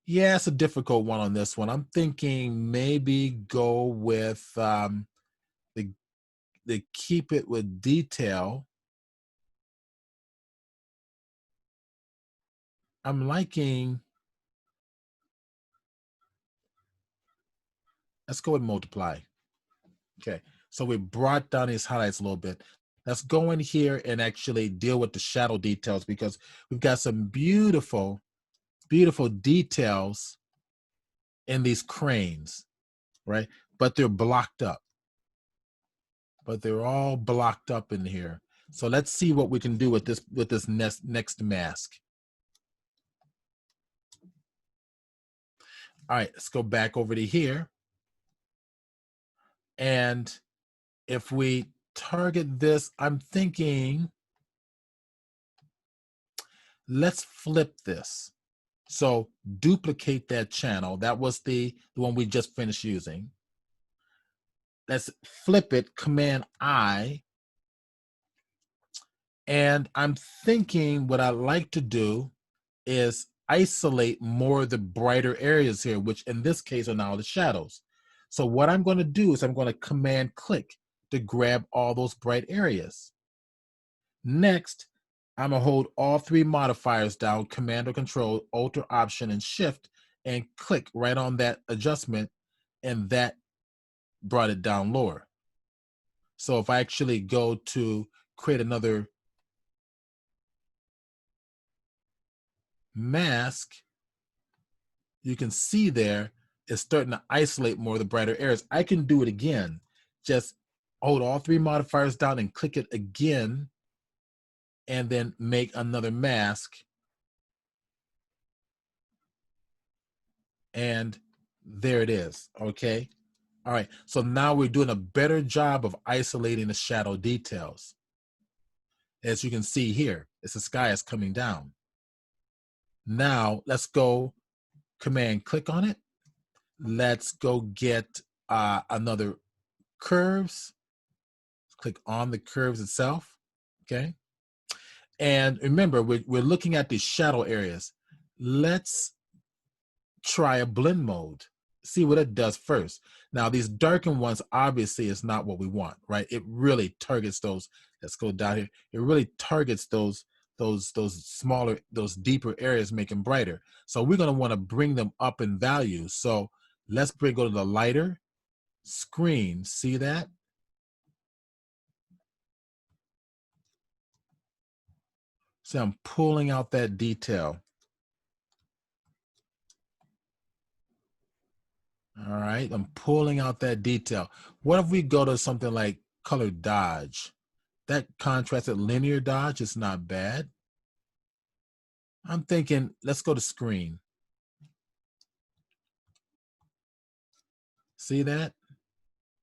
Yeah, it's a difficult one on this one. I'm thinking maybe go with the keep it with detail. I'm liking, let's go with multiply. Okay, so we brought down these highlights a little bit. Let's go in here and actually deal with the shadow details, because we've got some beautiful, beautiful details in these cranes, right? But they're blocked up. but they're all blocked up in here. So let's see what we can do with this next mask. All right, let's go back over to here. And if we target this, I'm thinking, let's flip this. So duplicate that channel. That was the one we just finished using. Let's flip it, Command I. And I'm thinking what I like to do is isolate more of the brighter areas here, which in this case are now the shadows. So what I'm going to do is I'm going to Command click to grab all those bright areas. Next, I'm going to hold all three modifiers down, Command or Control, Alt or Option, and Shift, and click right on that adjustment, and that brought it down lower. So if I actually go to create another mask, you can see there it's starting to isolate more of the brighter areas. I can do it again. Just hold all three modifiers down and click it again, and then make another mask. And there it is, okay? All right, so now we're doing a better job of isolating the shadow details. As you can see here, it's the sky is coming down. Now let's go Command click on it. Let's go get another curves. Click on the curves itself, okay? And remember, we're looking at the shadow areas. Let's try a blend mode, see what it does first. Now, these darkened ones obviously is not what we want, right? It really targets those. Let's go down here. It really targets those smaller, those deeper areas, make them brighter. So we're going to want to bring them up in value. So let's go to the lighter screen. See that? So I'm pulling out that detail. All right, I'm pulling out that detail. What if we go to something like color dodge? That contrasted linear dodge is not bad. I'm thinking, let's go to screen. See that?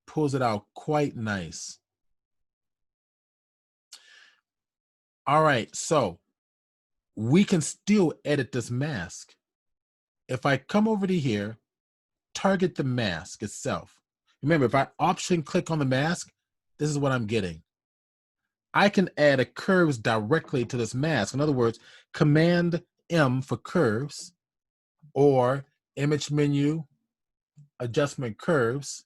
Pulls it out quite nice. All right, so we can still edit this mask. If I come over to here, target the mask itself. Remember, if I option click on the mask, this is what I'm getting. I can add a curves directly to this mask. In other words, Command M for curves, or image menu, adjustment curves.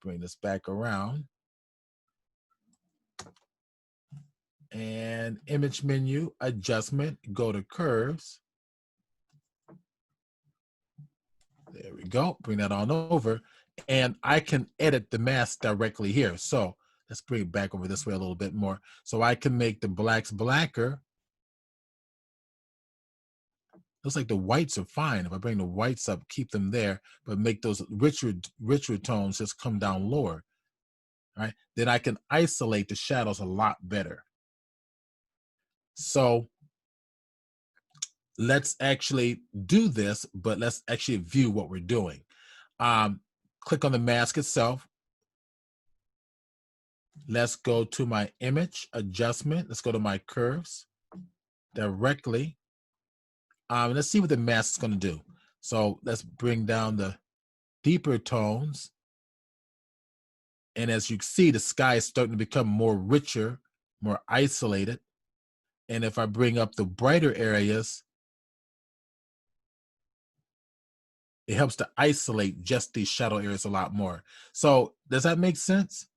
Bring this back around. And image menu, adjustment, go to curves. There we go. Bring that on over. And I can edit the mask directly here. So let's bring it back over this way a little bit more. So I can make the blacks blacker. Looks like the whites are fine. If I bring the whites up, keep them there, but make those richer tones just come down lower. All right? Then I can isolate the shadows a lot better. So let's actually do this, but let's actually view what we're doing. Click on the mask itself. Let's go to my image adjustment. Let's go to my curves directly. Let's see what the mask is going to do. So let's bring down the deeper tones. And as you can see, the sky is starting to become more richer, more isolated. And if I bring up the brighter areas, it helps to isolate just these shadow areas a lot more. So does that make sense?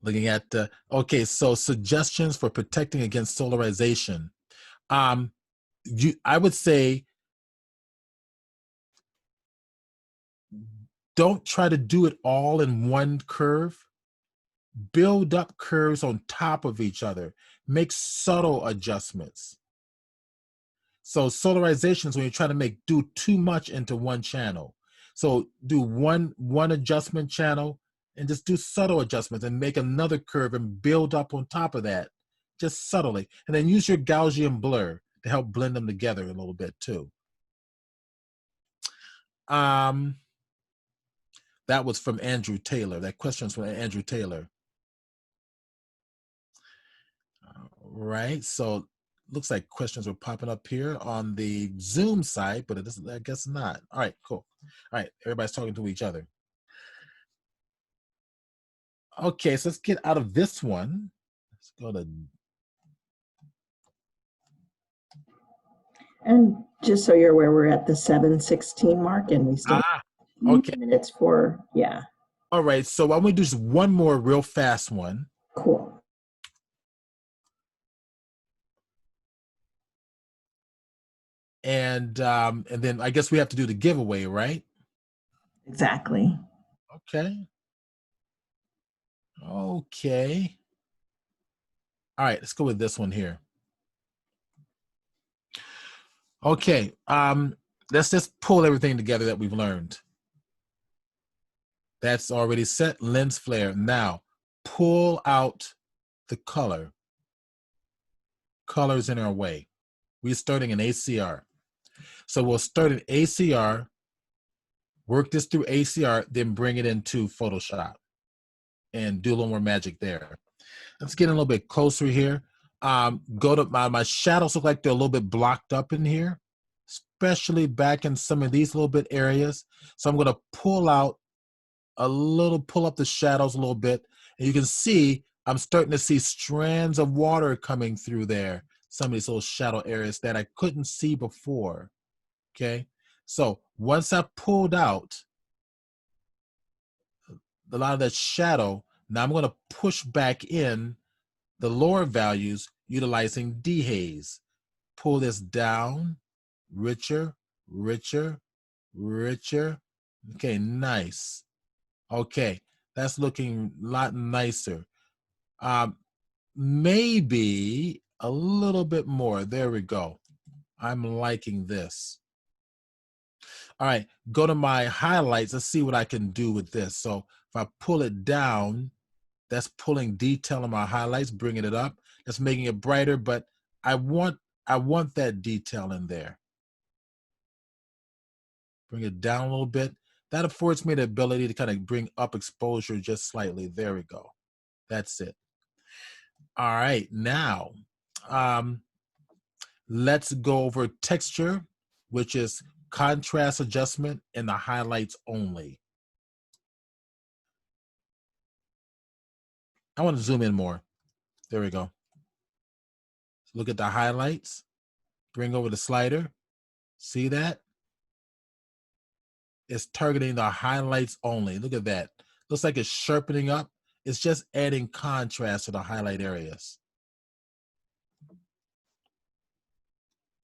Looking at okay, so suggestions for protecting against solarization. I would say don't try to do it all in one curve. Build up curves on top of each other. Make subtle adjustments. So solarization is when you try to do too much into one channel. So do one adjustment channel and just do subtle adjustments and make another curve and build up on top of that, just subtly. And then use your Gaussian blur to help blend them together a little bit too. That was from Andrew Taylor. That question's from Andrew Taylor. All right, so looks like questions were popping up here on the Zoom side, but it isn't, I guess not. All right, cool. All right, everybody's talking to each other. Okay, so let's get out of this one. Let's go to. And just so you're aware, we're at the 7:16 mark, and we still have okay. minutes for, yeah. All right, so I'm gonna do just one more real fast one. Cool. And then I guess we have to do the giveaway, right? Exactly. Okay. Okay. All right, let's go with this one here. Okay, let's just pull everything together that we've learned. That's already set, lens flare. Now, pull out the color. Color's in our way. We're starting in ACR. So we'll start in ACR, work this through ACR, then bring it into Photoshop and do a little more magic there. Let's get a little bit closer here. Go to my shadows look like they're a little bit blocked up in here, especially back in some of these little bit areas. So I'm going to pull out a little, pull up the shadows a little bit. And you can see, I'm starting to see strands of water coming through there. Some of these little shadow areas that I couldn't see before. Okay. So once I pulled out a lot of that shadow, now I'm going to push back in the lower values utilizing dehaze. Pull this down, richer, richer, richer. Okay, nice. Okay, that's looking a lot nicer. Maybe a little bit more. There we go. I'm liking this. All right, go to my highlights. Let's see what I can do with this. So if I pull it down, that's pulling detail on my highlights, bringing it up. That's making it brighter, but I want that detail in there. Bring it down a little bit. That affords me the ability to kind of bring up exposure just slightly. There we go. That's it. All right, now let's go over texture, which is contrast adjustment in the highlights only. I want to zoom in more. There we go. Look at the highlights. Bring over the slider. See that? It's targeting the highlights only. Look at that. Looks like it's sharpening up. It's just adding contrast to the highlight areas.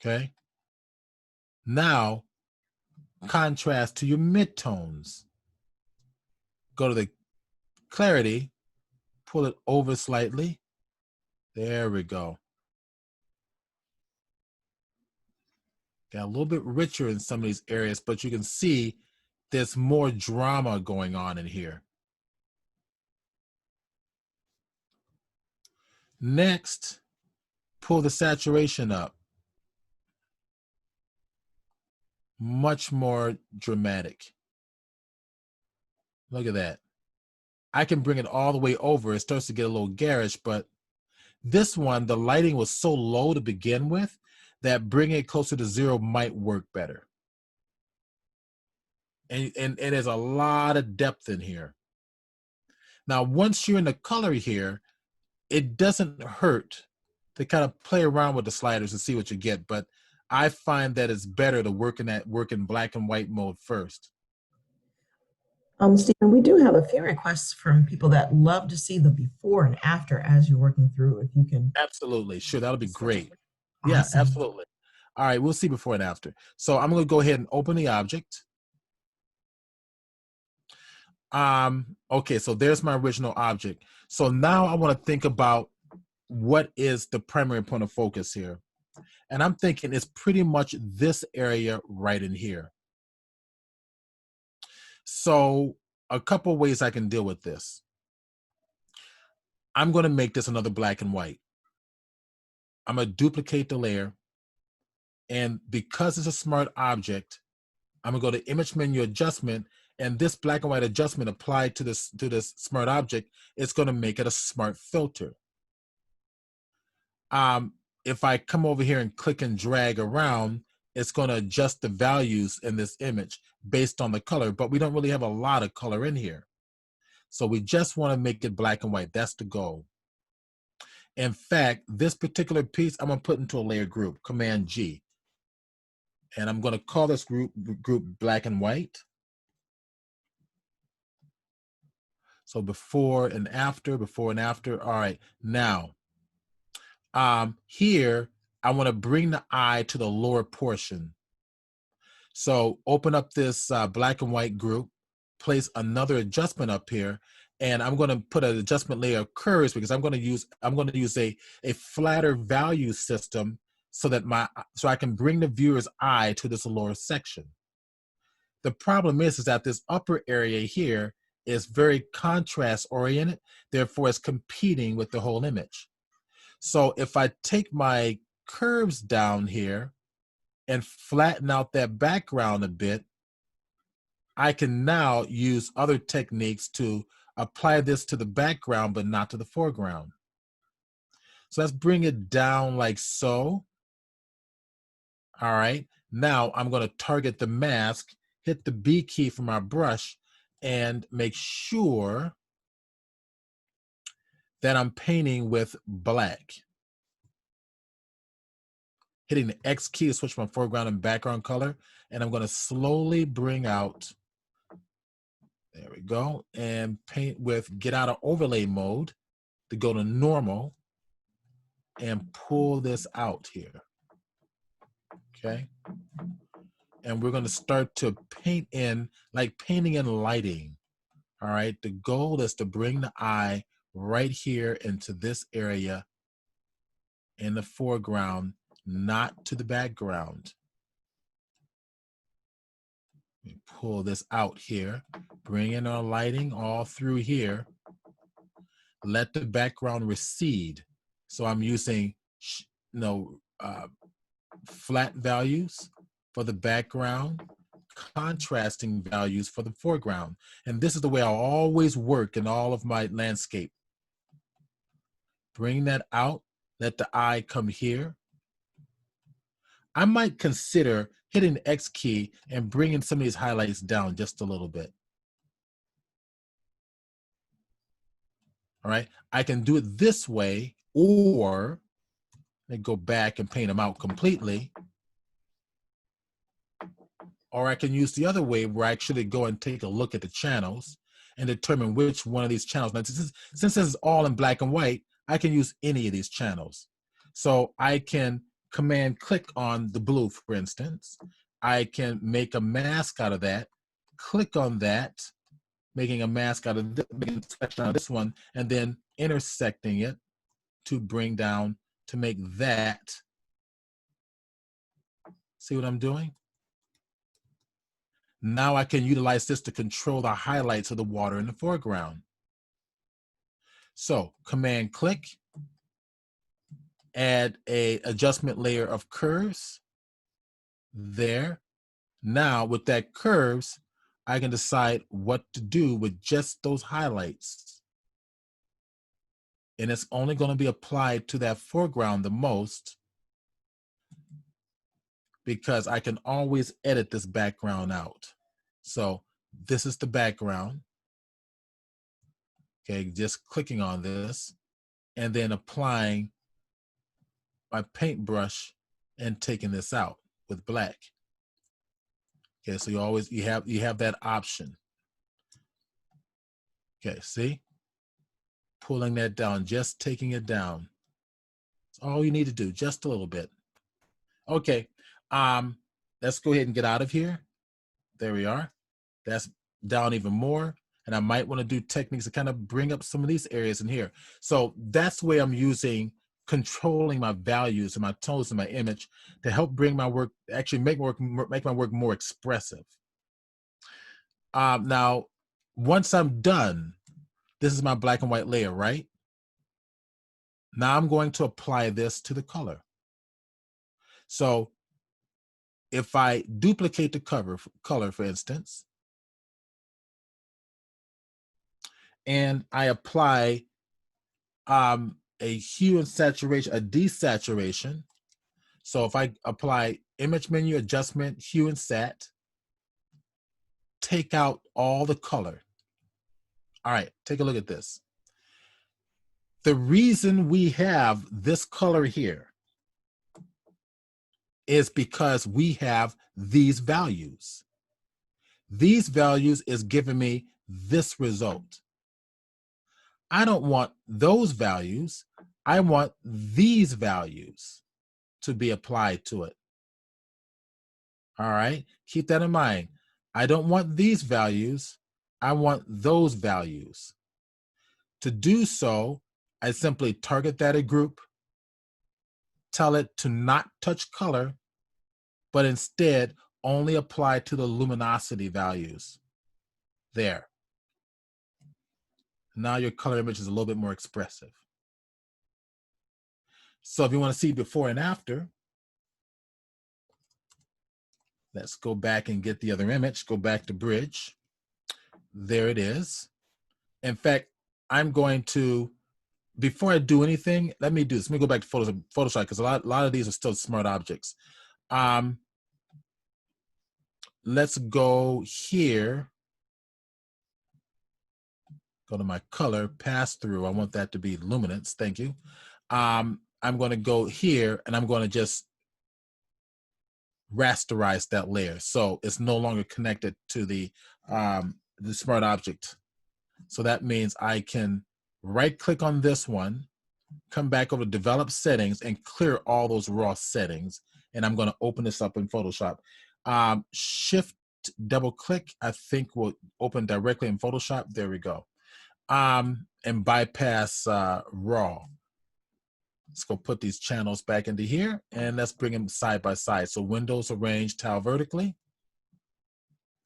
Okay. Now, contrast to your midtones. Go to the clarity, pull it over slightly. There we go. Got a little bit richer in some of these areas, but you can see there's more drama going on in here. Next, pull the saturation up. Much more dramatic. Look at that. I can bring it all the way over. It starts to get a little garish, but this one, the lighting was so low to begin with that bringing it closer to 0 might work better. And there's a lot of depth in here. Now, once you're in the color here, it doesn't hurt to kind of play around with the sliders and see what you get, but I find that it's better to work in black and white mode first. Stephen, we do have a few requests from people that love to see the before and after as you're working through. If you can. Absolutely. Sure. That'll be great. Awesome. Yeah, absolutely. All right. We'll see before and after. So I'm going to go ahead and open the object. Okay. So there's my original object. So now I want to think about what is the primary point of focus here. And I'm thinking it's pretty much this area right in here. So a couple ways I can deal with this. I'm going to make this another black and white. I'm going to duplicate the layer. And because it's a smart object, I'm going to go to image menu adjustment, and this black and white adjustment applied to this smart object, it's going to make it a smart filter. If I come over here and click and drag around, it's going to adjust the values in this image based on the color, but we don't really have a lot of color in here. So we just want to make it black and white. That's the goal. In fact, this particular piece, I'm going to put into a layer group, Command G. And I'm going to call this group black and white. So before and after. All right, now, here, I want to bring the eye to the lower portion. So open up this black and white group, place another adjustment up here, and I'm going to put an adjustment layer of curves because I'm going to use a flatter value system so that I can bring the viewer's eye to this lower section. The problem is that this upper area here is very contrast oriented, therefore it's competing with the whole image. So if I take my curves down here and flatten out that background a bit, I can now use other techniques to apply this to the background, but not to the foreground. So let's bring it down like so. All right, now I'm going to target the mask, hit the B key from our brush, and make sure that I'm painting with black. Hitting the X key to switch my foreground and background color, and I'm going to slowly bring out, there we go, and paint with get out of overlay mode to go to normal and pull this out here. Okay. And we're going to start to paint in, like painting in lighting. All right. The goal is to bring the eye right here into this area in the foreground, not to the background. We pull this out here, bring in our lighting all through here. Let the background recede. So I'm using, flat values for the background, contrasting values for the foreground. And this is the way I'll always work in all of my landscape. Bring that out, let the eye come here. I might consider hitting the X key and bringing some of these highlights down just a little bit. All right, I can do it this way, or I go back and paint them out completely. Or I can use the other way where I actually go and take a look at the channels and determine which one of these channels. Now, since this is all in black and white, I can use any of these channels. So I can command click on the blue, for instance. I can make a mask out of that, click on that, making a mask out of this one, and then intersecting it to bring down, to make that. See what I'm doing? Now I can utilize this to control the highlights of the water in the foreground. So command click, add a adjustment layer of curves there. Now with that curves, I can decide what to do with just those highlights. And it's only going to be applied to that foreground the most, because I can always edit this background out. So this is the background. Okay, just clicking on this and then applying my paintbrush and taking this out with black. Okay, so you have that option. Okay, see? Pulling that down, just taking it down. That's all you need to do, just a little bit. Okay, let's go ahead and get out of here. There we are. That's down even more. And I might want to do techniques to kind of bring up some of these areas in here. So that's the way I'm using, controlling my values and my tones in my image to help bring my work, actually make my work more expressive. Now, once I'm done, this is my black and white layer, right? Now I'm going to apply this to the color. So if I duplicate the color, for instance, and I apply a hue and saturation, a desaturation. So if I apply image menu, adjustment, hue and sat, take out all the color. All right, take a look at this. The reason we have this color here is because we have these values. These values is giving me this result. I don't want those values. I want these values to be applied to it. All right, keep that in mind. I don't want these values. I want those values. To do so, I simply target that group, tell it to not touch color, but instead only apply to the luminosity values. There. Now your color image is a little bit more expressive. So if you want to see before and after, let's go back and get the other image. Go back to Bridge. There it is. In fact, I'm going to, before I do anything, let me do this. Let me go back to Photoshop because a lot of these are still smart objects. Let's go here. Go to my color, pass through. I want that to be luminance. Thank you. I'm going to go here and I'm going to just rasterize that layer. So it's no longer connected to the smart object. So that means I can right click on this one, come back over to develop settings and clear all those raw settings. And I'm going to open this up in Photoshop. Shift double click, I think will open directly in Photoshop. There we go. And bypass raw. Let's go put these channels back into here and let's bring them side by side. So windows arrange tile vertically.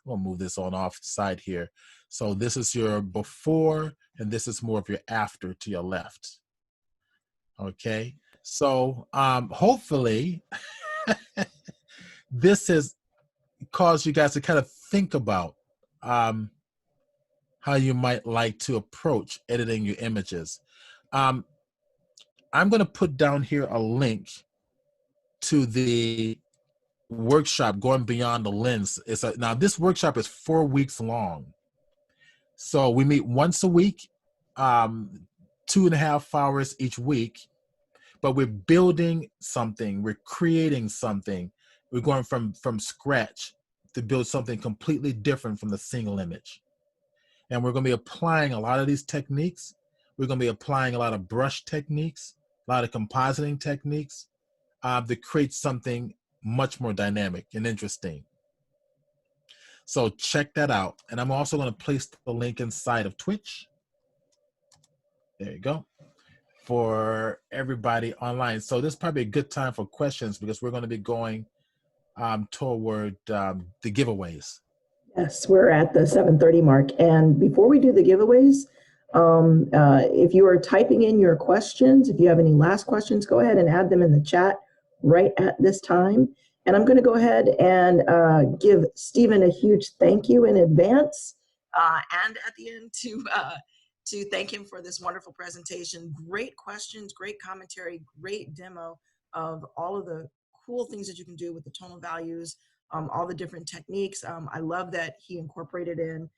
We'll move this on off the side here. So this is your before and this is more of your after to your left. Okay, so hopefully this has caused you guys to kind of think about how you might like to approach editing your images. I'm going to put down here a link to the workshop, Going Beyond the Lens. Now, this workshop is 4 weeks long. So we meet once a week, 2.5 hours each week, but we're building something, we're creating something. We're going from scratch to build something completely different from the single image. And we're going to be applying a lot of these techniques. We're going to be applying a lot of brush techniques, a lot of compositing techniques to create something much more dynamic and interesting. So check that out. And I'm also going to place the link inside of Twitch. There you go. For everybody online. So this is probably a good time for questions because we're going to be going toward the giveaways. Yes, we're at the 7:30 mark. And before we do the giveaways, if you are typing in your questions, if you have any last questions, go ahead and add them in the chat right at this time. And I'm going to go ahead and give Stephen a huge thank you in advance and at the end to thank him for this wonderful presentation. Great questions, great commentary, great demo of all of the cool things that you can do with the tonal values, all the different techniques. I love that he incorporated in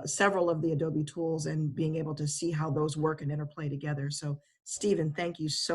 several of the Adobe tools and being able to see how those work and interplay together. So Stephen, thank you so